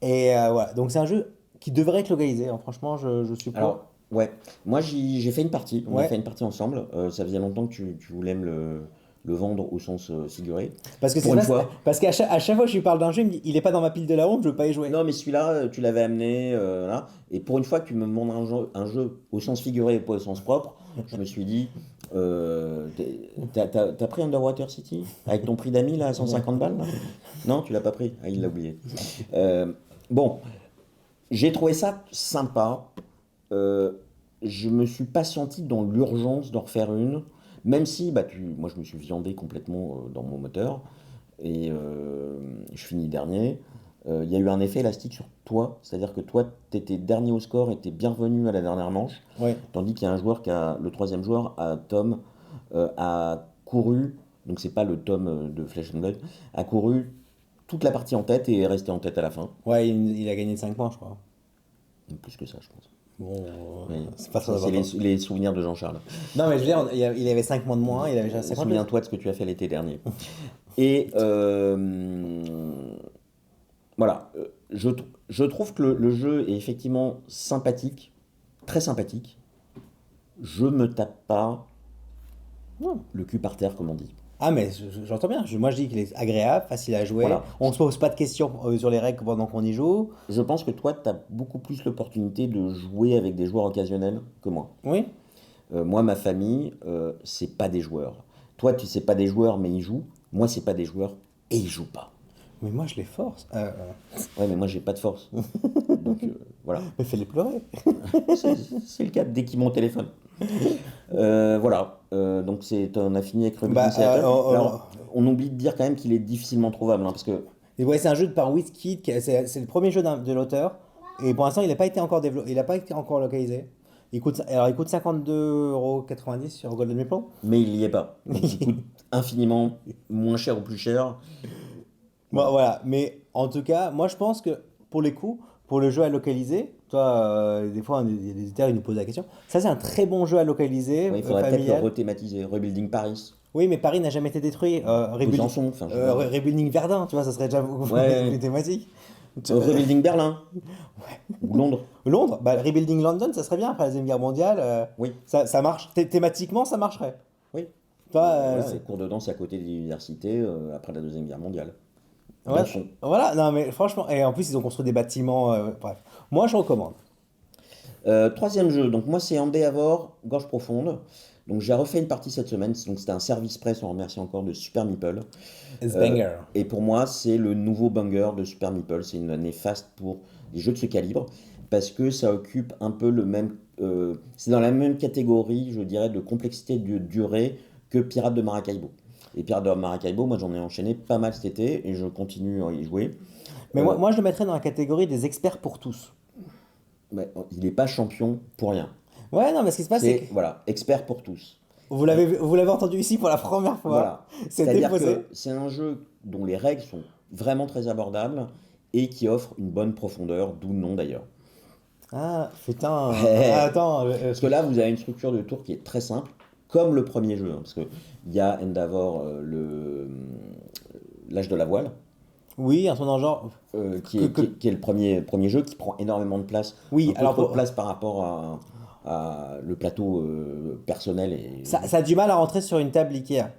Et voilà. Donc, c'est un jeu qui devrait être localisé. Hein. Franchement, je suis pour. Alors, ouais, moi j'ai fait une partie, on a Ouais. fait une partie ensemble. Ça faisait longtemps que tu voulais le vendre au sens figuré. Parce que Pour une fois. parce qu'à chaque fois que je lui parle d'un jeu, il me dit il est pas dans ma pile de la honte, je veux pas y jouer. Non, mais celui-là, tu l'avais amené, là. Et pour une fois que tu me montres un jeu au sens figuré et pas au sens propre, je me suis dit, t'as pris Underwater City avec ton prix d'amis là à 150 balles là. Non, tu l'as pas pris. Ah, il l'a oublié. Bon, j'ai trouvé ça sympa. Je me suis pas senti dans l'urgence d'en refaire une, même si moi je me suis viandé complètement dans mon moteur et je finis dernier. Il y a eu un effet élastique sur toi, c'est-à-dire que toi tu étais dernier au score et t'es bien revenu à la dernière manche, Ouais. tandis qu'il y a un joueur le troisième joueur, Tom, a couru, donc c'est pas le Tom de Flesh and Blood, a couru toute la partie en tête et est resté en tête à la fin. Ouais, il a gagné 5 points, je crois. Plus que ça, je pense. Bon, Oui. c'est pas très C'est important. les souvenirs de Jean-Charles. Non, mais je veux dire, il avait 5 mois de moins, il avait déjà 50. Souviens-toi de ce que tu as fait l'été dernier. Et voilà, je trouve que le jeu est effectivement sympathique, très sympathique. Je me tape pas Non. le cul par terre, comme on dit. Ah, mais j'entends bien. Moi, je dis qu'il est agréable, facile à jouer. Voilà. On se pose pas de questions sur les règles pendant qu'on y joue. Je pense que toi, tu as beaucoup plus l'opportunité de jouer avec des joueurs occasionnels que moi. Oui. Moi, ma famille, c'est pas des joueurs. Toi, tu sais pas des joueurs, mais ils jouent. Moi, c'est pas des joueurs et ils jouent pas. Mais moi, je les force. Ouais, mais moi, j'ai pas de force. Donc, voilà. Mais fais-les pleurer. C'est le cas dès qu'ils m'ont au téléphone. Voilà. Donc, on a fini avec Rebel Bah, Seattle. oh, Alors, on oublie de dire quand même qu'il est difficilement trouvable. Hein, parce que Et ouais, c'est un jeu de par WizKid. C'est le premier jeu de l'auteur. Et pour l'instant, il n'a pas été encore développé. Il n'a pas été encore localisé. Il coûte 52,90 € sur Golden Meeple. mais il y est pas. Donc, il coûte infiniment moins cher ou plus cher. Bon, voilà, mais en tout cas, moi je pense que pour les coups, pour le jeu à localiser, toi, des fois, il y a des éditeurs qui nous posent la question. Ça, c'est un très bon jeu à localiser, Ouais, il faudrait peut-être le familial. rethématiser. Rebuilding Paris. Oui, mais Paris n'a jamais été détruit. Besançon. Enfin, je veux dire. Rebuilding Verdun, tu vois, ça serait déjà beaucoup Ouais. plus thématique. Rebuilding Berlin ou Londres. Londres, bah, Rebuilding London, ça serait bien après la Deuxième Guerre mondiale. Oui, Ça marche. Thématiquement, ça marcherait. oui. Toi, Voilà, les cours de danse à côté de l'université après la Deuxième Guerre mondiale. ouais, Dansons. voilà, non mais franchement, et en plus ils ont construit des bâtiments, bref. Moi je recommande. Troisième jeu, donc moi c'est Endeavor, Gorge Profonde. Donc j'ai refait une partie cette semaine, donc c'était un service presse, on remercie encore de Super Meeple. It's Euh, banger. et pour moi c'est le nouveau banger de Super Meeple, c'est une année faste pour des jeux de ce calibre, parce que ça occupe un peu le même... c'est dans la même catégorie, je dirais, de complexité de durée que Pirates de Maracaibo. Et Pirates de Maracaibo, moi j'en ai enchaîné pas mal cet été, et je continue à y jouer. Mais Euh, moi je le mettrais dans la catégorie des experts pour tous. mais il n'est pas champion pour rien. Ouais, non, mais ce qui se passe, c'est que C'est, voilà, expert pour tous. vous l'avez entendu ici pour la première fois. Voilà. C'est C'est-à-dire déposé. que c'est un jeu dont les règles sont vraiment très abordables et qui offre une bonne profondeur, d'où le nom d'ailleurs. Ah, putain. Ah, attends. Parce que là, vous avez une structure de tour qui est très simple, comme le premier jeu, hein, parce qu'il y a Endeavor, l'âge de la voile, Oui, un son dans le genre. qui est le premier jeu, qui prend énormément de place, Oui, un peu alors trop de place par rapport à le plateau personnel. ça a du mal à rentrer sur une table Ikea.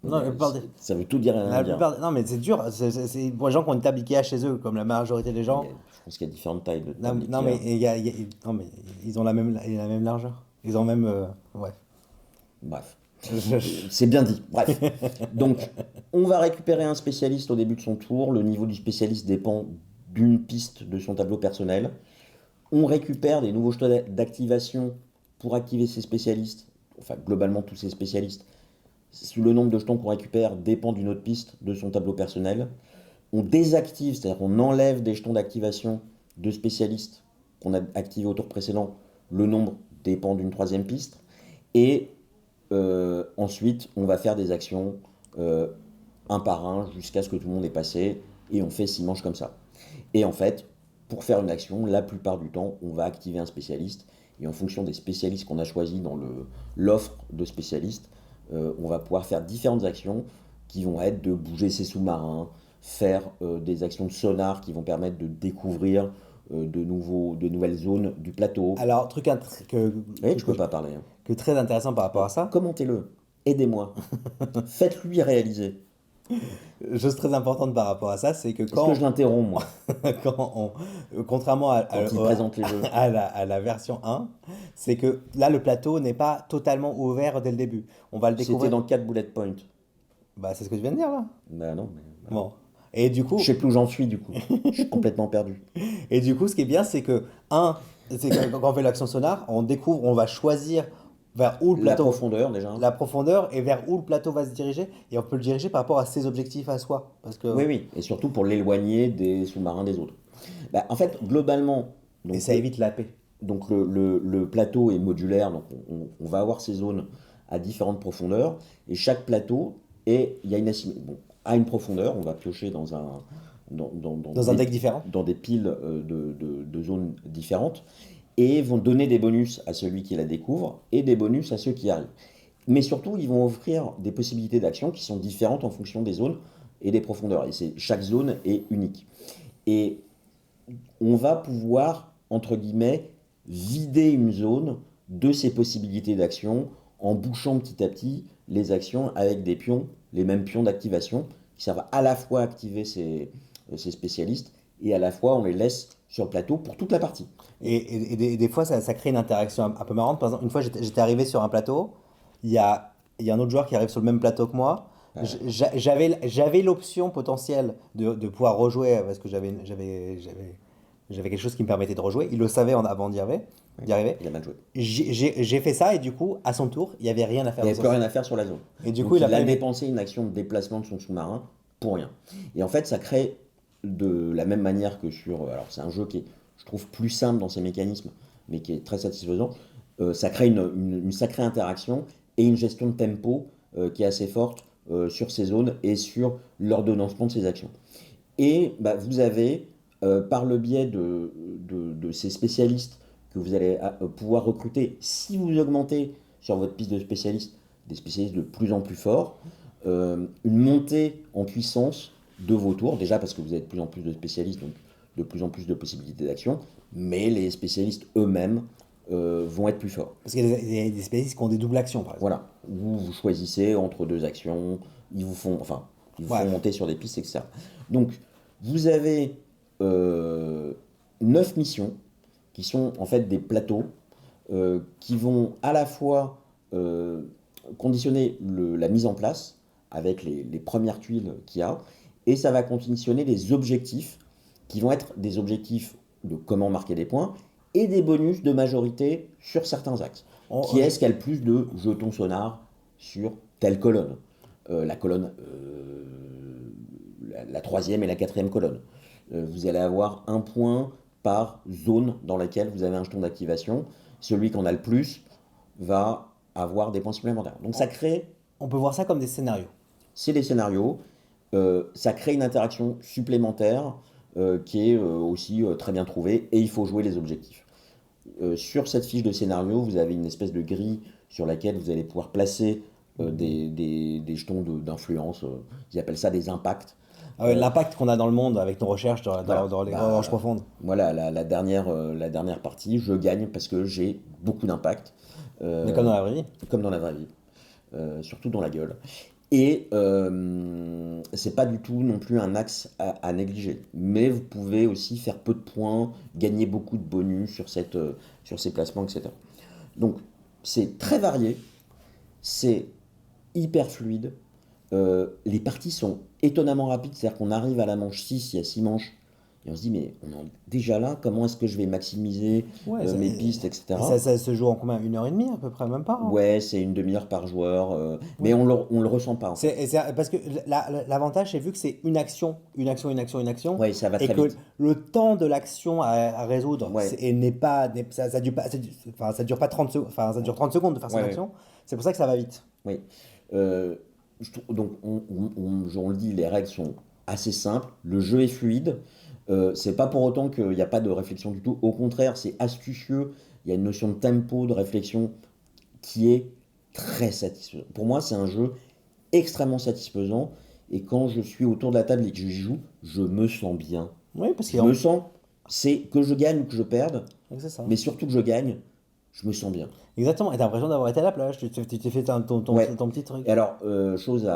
Non, la plupart des- Ça veut tout dire et rien la dire. plupart des- Non, mais c'est dur. C'est pour les gens qui ont une table Ikea chez eux, comme la majorité des gens. Je pense qu'il y a différentes tailles de Non, tables non, mais Ikea. non, mais ils ont la même largeur. Ils ont même. Ouais. Bref. C'est bien dit. Bref. Donc, on va récupérer un spécialiste au début de son tour. Le niveau du spécialiste dépend d'une piste de son tableau personnel. On récupère des nouveaux jetons d'activation pour activer ces spécialistes. Enfin, globalement, tous ces spécialistes. Le nombre de jetons qu'on récupère dépend d'une autre piste de son tableau personnel. On désactive, c'est-à-dire qu'on enlève des jetons d'activation de spécialistes qu'on a activés au tour précédent. Le nombre dépend d'une troisième piste. Et ensuite, on va faire des actions un par un jusqu'à ce que tout le monde ait passé. Et on fait 6 manches comme ça. Et en fait, pour faire une action, la plupart du temps, on va activer un spécialiste. Et en fonction des spécialistes qu'on a choisis dans l'offre de spécialistes, on va pouvoir faire différentes actions qui vont être de bouger ses sous-marins, faire des actions de sonar qui vont permettre de découvrir de nouvelles zones du plateau. Alors, Oui, je peux pas parler, hein. que très intéressant par rapport à ça, Commentez-le, aidez-moi, faites-lui réaliser. chose très importante par rapport à ça, c'est que Est-ce que je l'interromps, moi, quand contrairement quand il présente les jeux? à la version 1, c'est que là, le plateau n'est pas totalement ouvert dès le début. On va le C'était découvrir. dans 4 bullet points. Bah, c'est ce que tu viens de dire là. Bah non, mais voilà. Bon. Et du coup, Je sais plus où j'en suis du coup. Je suis complètement perdu. ce qui est bien, c'est que, c'est que quand on fait l'action sonar, on découvre, on va choisir vers où le La plateau, profondeur déjà. la profondeur et vers où le plateau va se diriger. Et on peut le diriger par rapport à ses objectifs à soi. Parce que, Oui, oui. Et surtout pour l'éloigner des sous-marins des autres. Bah, en fait, globalement, et donc, ça évite la paix. donc le plateau est modulaire, donc on va avoir ces zones à différentes profondeurs. Et chaque plateau, il y a a une profondeur, on va piocher Dans un deck différent. dans des piles de zones différentes. Et vont donner des bonus à celui qui la découvre et des bonus à ceux qui arrivent. Mais surtout, ils vont offrir des possibilités d'action qui sont différentes en fonction des zones et des profondeurs. Et chaque zone est unique. Et on va pouvoir, entre guillemets, vider une zone de ses possibilités d'action en bouchant petit à petit les actions avec des pions, les mêmes pions d'activation, qui servent à la fois à activer ces spécialistes et à la fois on les laisse sur le plateau pour toute la partie. Des fois, ça crée une interaction un peu marrante. Par exemple, une fois, j'étais arrivé sur un plateau. Il y a un autre joueur qui arrive sur le même plateau que moi. J'avais l'option potentielle de pouvoir rejouer parce que j'avais quelque chose qui me permettait de rejouer. Il le savait avant d'y arriver. Il a mal joué. J'ai fait ça et du coup, à son tour, il n'y avait rien à faire. Il n'y avait plus rien à faire sur la zone. Et du Donc coup, il a il pas a aimé. dépensé une action de déplacement de son sous-marin pour rien. Et en fait, ça crée de la même manière que sur... Alors c'est un jeu qui est, je trouve, plus simple dans ses mécanismes, mais qui est très satisfaisant. Ça crée une sacrée interaction et une gestion de tempo qui est assez forte sur ces zones et sur l'ordonnancement de ces actions. Et bah, vous avez, par le biais de ces spécialistes que vous allez pouvoir recruter, si vous augmentez sur votre piste de spécialistes, des spécialistes de plus en plus forts, une montée en puissance de vos tours, déjà parce que vous avez de plus en plus de spécialistes, donc de plus en plus de possibilités d'action, mais les spécialistes eux-mêmes vont être plus forts. Parce qu'il y a des spécialistes qui ont des doubles actions, par exemple. Voilà, vous choisissez entre deux actions, ils vous Ouais. font monter sur des pistes, etc. Donc, vous avez 9 missions qui sont en fait des plateaux qui vont à la fois conditionner la mise en place avec les premières tuiles qu'il y a, et ça va conditionner les objectifs qui vont être des objectifs de comment marquer des points et des bonus de majorité sur certains axes. Qui est-ce qui a le plus de jetons sonars sur telle colonne? La colonne, la troisième et la quatrième colonne. Vous allez avoir un point par zone dans laquelle vous avez un jeton d'activation. Celui qui en a le plus va avoir des points supplémentaires. Donc ça crée, On peut voir ça comme des scénarios. c'est des scénarios, ça crée une interaction supplémentaire qui est aussi très bien trouvée et il faut jouer les objectifs. Sur cette fiche de scénario, vous avez une espèce de grille sur laquelle vous allez pouvoir placer des jetons d'influence. Ils appellent ça des impacts. Ah ouais, l'impact qu'on a dans le monde avec nos recherches Voilà. dans les Bah, recherches profondes. Voilà, la dernière partie, je gagne parce que j'ai beaucoup d'impact. Mais comme dans la vraie vie. Comme dans la vraie vie, surtout dans la gueule. Et c'est pas du tout non plus un axe à négliger. Mais vous pouvez aussi faire peu de points, gagner beaucoup de bonus sur ces placements, etc. Donc c'est très varié, c'est hyper fluide. Les parties sont étonnamment rapides, c'est-à-dire qu'on arrive à la manche 6, il y a 6 manches, et on se dit, mais on est déjà là, comment est-ce que je vais maximiser Ouais, mes pistes, etc. et ça se joue en combien? 1 heure et demie à peu près, même pas, hein. Ouais, c'est une demi-heure par joueur, mais Ouais. on le ressent pas en fait. Parce que l'avantage, c'est vu que c'est une action, une action, une action, une action, Ouais, ça va et très que vite. le temps de l'action à résoudre Ouais. n'est pas, ça dure pas, enfin, ça dure pas 30 secondes, enfin, ça dure 30 secondes de faire son Ouais, ouais. action. C'est pour ça que ça va vite. Oui. Donc, on le dit, les règles sont assez simples, le jeu est fluide. C'est pas pour autant qu'il n'y a pas de réflexion du tout. Au contraire, c'est astucieux. Il y a une notion de tempo, de réflexion qui est très satisfaisant. Pour moi, c'est un jeu extrêmement satisfaisant. Et quand je suis autour de la table et que j'y joue, je me sens bien. Oui, parce Je me sens, c'est que je gagne ou que je perde, c'est ça. mais surtout que je gagne, je me sens bien. Exactement, et t'as l'impression d'avoir été à la plage, tu t'es fait Ouais. ton petit truc. Et alors, chose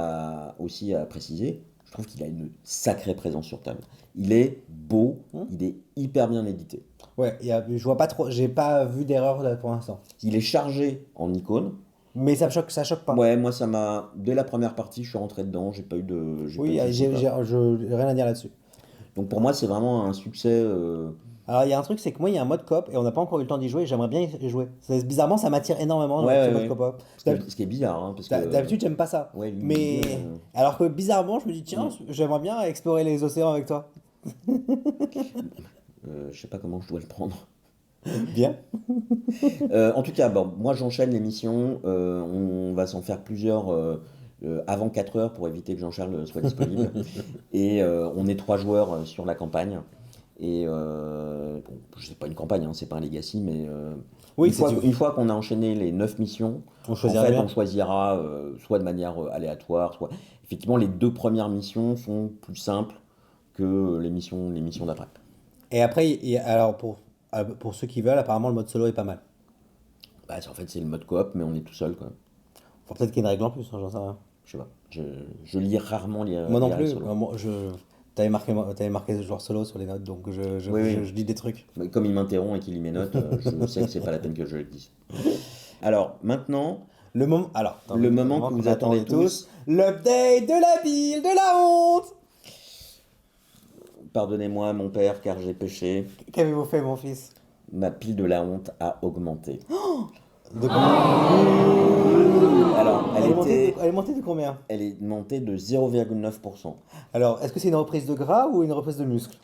aussi à préciser, je trouve qu'il a une sacrée présence sur table. Il est beau, il est hyper bien édité. Ouais, je vois pas trop, j'ai pas vu d'erreur là pour l'instant. Il est chargé en icônes. Mais ça choque pas. Ouais, moi ça m'a. Dès la première partie, je suis rentré dedans, j'ai pas eu de. Oui, pas eu de soucis, quoi. j'ai rien à dire là-dessus. Donc pour moi, c'est vraiment un succès. Alors, il y a un truc, c'est que moi, il y a un mode coop et on n'a pas encore eu le temps d'y jouer. J'aimerais bien y jouer. Bizarrement, ça m'attire énormément Ouais, ce ouais, mode ouais. coop. Ce qui est bizarre, hein, parce que. D'habitude, j'aime pas ça. Ouais, Mais l'idée, alors que bizarrement, je me dis, tiens, j'aimerais bien explorer les océans avec toi. je sais pas comment je dois le prendre. Bien. En tout cas, bon, moi j'enchaîne les missions. On va s'en faire plusieurs avant 4 heures pour éviter que Jean-Charles soit disponible. Et on est 3 joueurs sur la campagne. Et bon, c'est pas une campagne, hein, c'est pas un legacy, mais Oui, une fois qu'on a enchaîné les 9 missions, On en choisira fait, bien. on choisira soit de manière aléatoire, soit. Effectivement, les 2 premières missions sont plus simples que les missions d'après. Et après, alors pour ceux qui veulent, apparemment, le mode solo est pas mal. Bah, en fait, c'est le mode coop, mais on est tout seul, quoi. Faut peut-être qu'il y ait une règle en plus, hein, j'en sais rien. Je sais pas. Je lis rarement Moi non les règles plus. solo. T'avais marqué joueur solo sur les notes, donc Oui, oui. je lis des trucs. Mais comme il m'interrompt et qu'il lit mes notes, je sais que c'est pas la peine que je le dise. Alors, maintenant, Attends, le moment que qu'on vous attendez tous. l'update de la ville de la honte. Pardonnez-moi, mon père, car j'ai péché. Qu'avez-vous fait, mon fils? Ma pile de la honte a augmenté. De combien? Alors, Elle est montée de combien? elle est montée de 0,9%. Alors, est-ce que c'est une reprise de gras ou une reprise de muscle?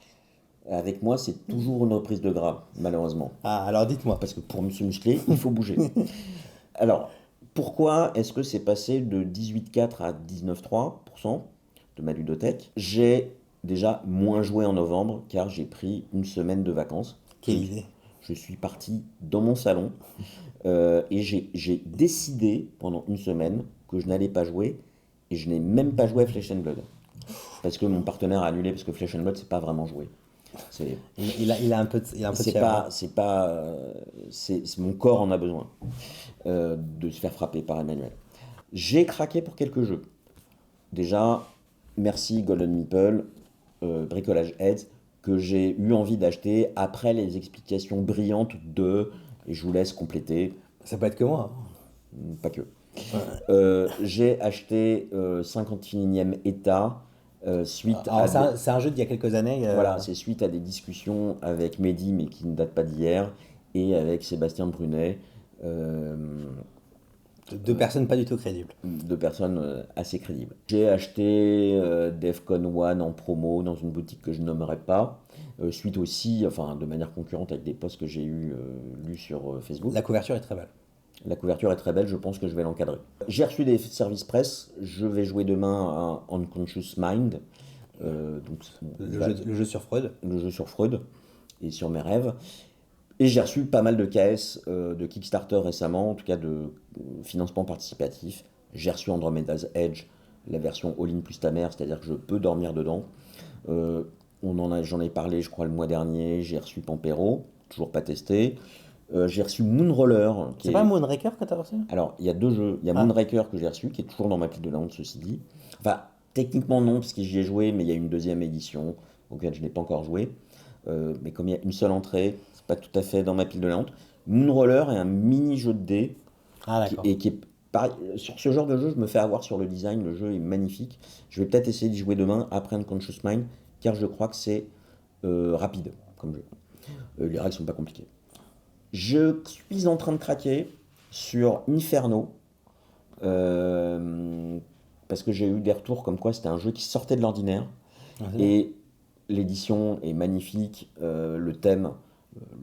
Avec moi, c'est toujours une reprise de gras, malheureusement. Ah, alors dites-moi. Parce que pour se muscler, il faut bouger. Alors, pourquoi est-ce que c'est passé de 18,4 à 19,3% de ma ludothèque? J'ai déjà moins joué en novembre, car j'ai pris une semaine de vacances. Quelle idée. Je suis parti dans mon salon et j'ai décidé pendant une semaine que je n'allais pas jouer et je n'ai même pas joué à Flesh and Blood. parce que mon partenaire a annulé, parce que Flesh and Blood, c'est pas vraiment joué. C'est Il a un peu de c'est fièvre, hein. pas, c'est pas, mon corps en a besoin de se faire frapper par Emmanuel. J'ai craqué pour quelques jeux. Déjà, merci Golden Meeple, Bricolage Heads, que j'ai eu envie d'acheter après les explications brillantes et je vous laisse compléter, Ça peut être que moi, pas que. hein. J'ai acheté 51e état suite Alors, à des, c'est un jeu d'il y a quelques années. voilà, c'est suite à des discussions avec Mehdi, mais qui ne datent pas d'hier, et avec Sébastien Brunet, euh, Deux personnes pas du tout crédibles. deux personnes assez crédibles. J'ai acheté Defcon 1 en promo dans une boutique que je nommerai pas, suite aussi, enfin de manière concurrente avec des posts que j'ai lus sur Facebook. La couverture est très belle. La couverture est très belle, je pense que je vais l'encadrer. J'ai reçu des services presse, je vais jouer demain à Unconscious Mind, donc Le jeu sur Freud. le jeu sur Freud et sur mes rêves. Et j'ai reçu pas mal de KS, de Kickstarter récemment, en tout cas de financement participatif. J'ai reçu Andromeda's Edge, la version all-in plus ta mère, c'est-à-dire que je peux dormir dedans. J'en ai parlé, je crois, le mois dernier. J'ai reçu Pampero, toujours pas testé. J'ai reçu Moonroller, qui C'est est... pas Moonraker que t'as reçu? Alors, il y a deux jeux. Il y a Ah, Moonraker que j'ai reçu, qui est toujours dans ma pile de la honte, ceci dit. Enfin, techniquement non, parce que j'y ai joué, mais il y a une deuxième édition, auquel je n'ai pas encore joué. Mais comme il y a une seule entrée, c'est pas tout à fait dans ma pile de la honte. Moonroller est un mini jeu de dés, ah d'accord. qui est pareil. Sur ce genre de jeu, je me fais avoir sur le design. Le jeu est magnifique. Je vais peut-être essayer d'y jouer demain, après Unconscious Mind, car je crois que c'est rapide comme jeu. Les règles sont pas compliquées. Je suis en train de craquer sur Inferno, euh, parce que j'ai eu des retours comme quoi c'était un jeu qui sortait de l'ordinaire, Ah, c'est bien. et l'édition est magnifique, le thème,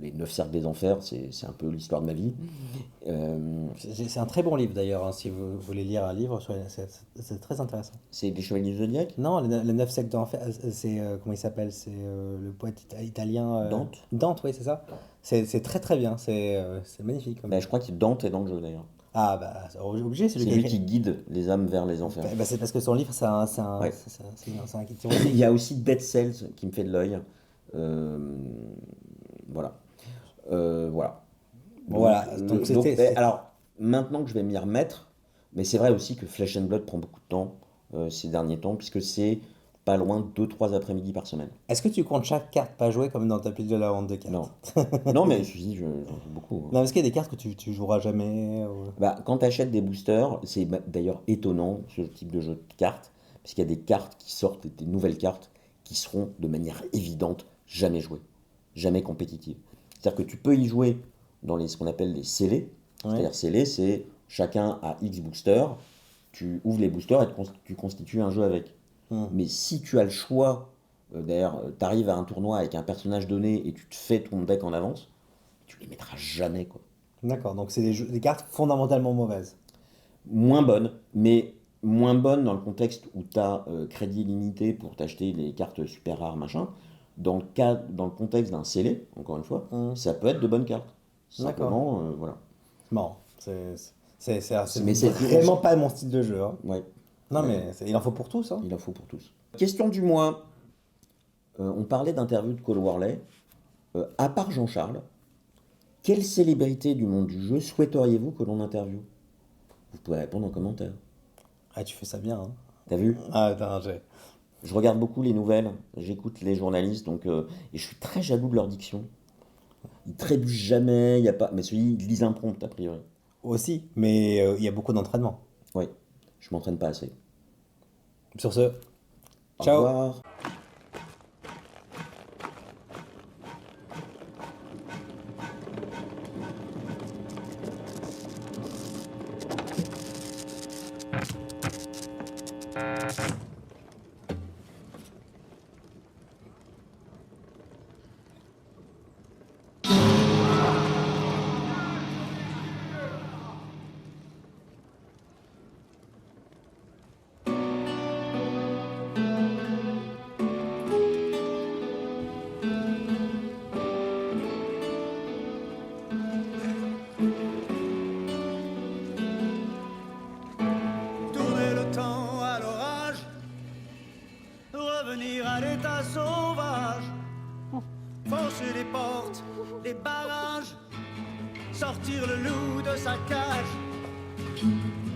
les 9 cercles des enfers, c'est un peu l'histoire de ma vie. Euh, C'est un très bon livre d'ailleurs, hein, si vous voulez lire un livre, c'est très intéressant. c'est des Chevaliers du Zodiaque, Non, les neuf sectes d'enfer, c'est comment il s'appelle? C'est le poète italien Dante. Dante, oui, c'est ça. C'est très très bien, c'est magnifique comme Ben, livre. je crois que Dante est dans le jeu d'ailleurs. Ah bah c'est obligé, c'est lui C'est qui a lui qui écrit. guide les âmes vers les enfers. Bah, c'est parce que son livre, Ouais. c'est un question Il y aussi. a aussi Dead Cells qui me fait de l'œil. Euh, voilà. Voilà. Voilà, donc Alors, maintenant que je vais m'y remettre, mais c'est vrai aussi que Flesh and Blood prend beaucoup de temps ces derniers temps, puisque c'est pas loin de 2-3 après-midi par semaine. Est-ce que tu comptes chaque carte pas jouée comme dans ta pile de la honte de Non. cartes? Non, mais je dis, j'en joue beaucoup, hein. Non, est-ce qu'il y a des cartes que tu joueras jamais Bah, quand tu achètes des boosters, c'est d'ailleurs étonnant ce type de jeu de cartes, parce qu'il y a des cartes qui sortent, des nouvelles cartes, qui seront de manière évidente jamais jouées, jamais compétitives. C'est-à-dire que tu peux y jouer dans ce qu'on appelle les scellés. Ouais. C'est-à-dire scellés, c'est chacun a X boosters, tu ouvres les boosters et tu constitues un jeu avec. Hmm. Mais si tu as le choix, d'ailleurs, tu arrives à un tournoi avec un personnage donné et tu te fais ton deck en avance, tu les mettras jamais, quoi. D'accord, donc c'est des cartes fondamentalement mauvaises. Moins bonne, mais moins bonne dans le contexte où tu as crédit limité pour t'acheter les cartes super rares, machin. Dans le contexte d'un scellé, encore une fois, Hmm. ça peut être de bonnes cartes. D'accord. Simplement, voilà. Bon, Mais c'est vraiment pas mon style de jeu, hein. Ouais, Non, ouais, mais il en faut pour tous, hein. il en faut pour tous. Question du mois. On parlait d'interview de Cole Warley. À part Jean-Charles, quelle célébrité du monde du jeu souhaiteriez-vous que l'on interviewe? Vous pouvez répondre en commentaire. Ah, tu fais ça bien, hein. T'as vu? Ah, attends, Je regarde beaucoup les nouvelles, j'écoute les journalistes, et je suis très jaloux de leur diction. Ils trébuchent jamais, il y a pas. Mais celui, ils lisent un prompt, a priori. aussi, mais il y a beaucoup d'entraînement. Oui, je m'entraîne pas assez. Sur ce, Au ciao! revoir. Tourner le temps à l'orage, sortir le loup de sa cage,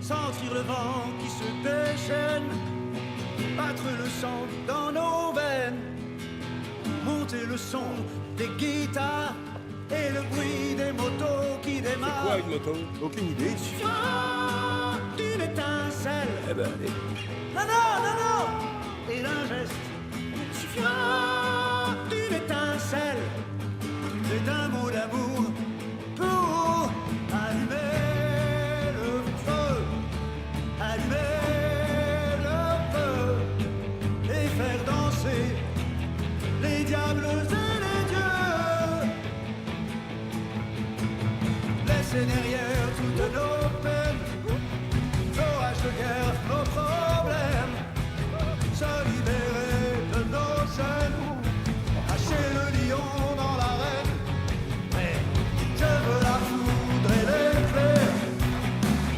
sentir le vent qui se déchaîne, battre le sang dans nos veines, monter le son des guitares et le bruit des motos qui démarrent. C'est quoi une moto? Aucune idée. Suffira d'une étincelle. Eh ben, allez. Non, non, non, non. Et d'un geste. Suffira d'une étincelle et d'un mot d'amour pour allumer le feu, allumer le feu et faire danser les diables et les dieux. Laisser derrière toutes nos peines, nos rages de guerre, nos problèmes, se libérer de nos chaînes, hacher le lion dans l'arène. Mais je veux la foudre et l'éclair,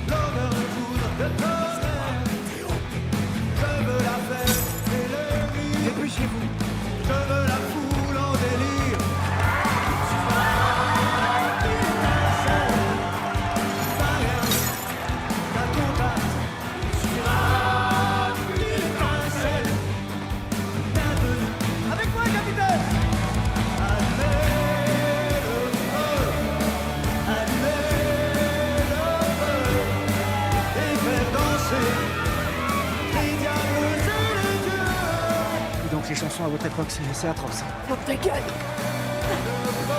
l'odeur de foudre de tonnerre. Je veux la fête et les rires. Dépêchez-vous. Je veux la foule en délire. Avec moi, capitaine! Allumez le feu, allumez le feu, et faire danser les diables et les dieux. Et donc les chansons à votre époque, c'est atroce. Le feu, allumez le feu.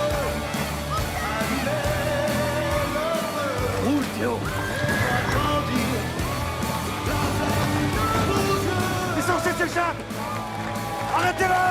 Rouge, Théo! Grandir la flamme de vos yeux. Descendez, c'est le chat. Arrêtez-le.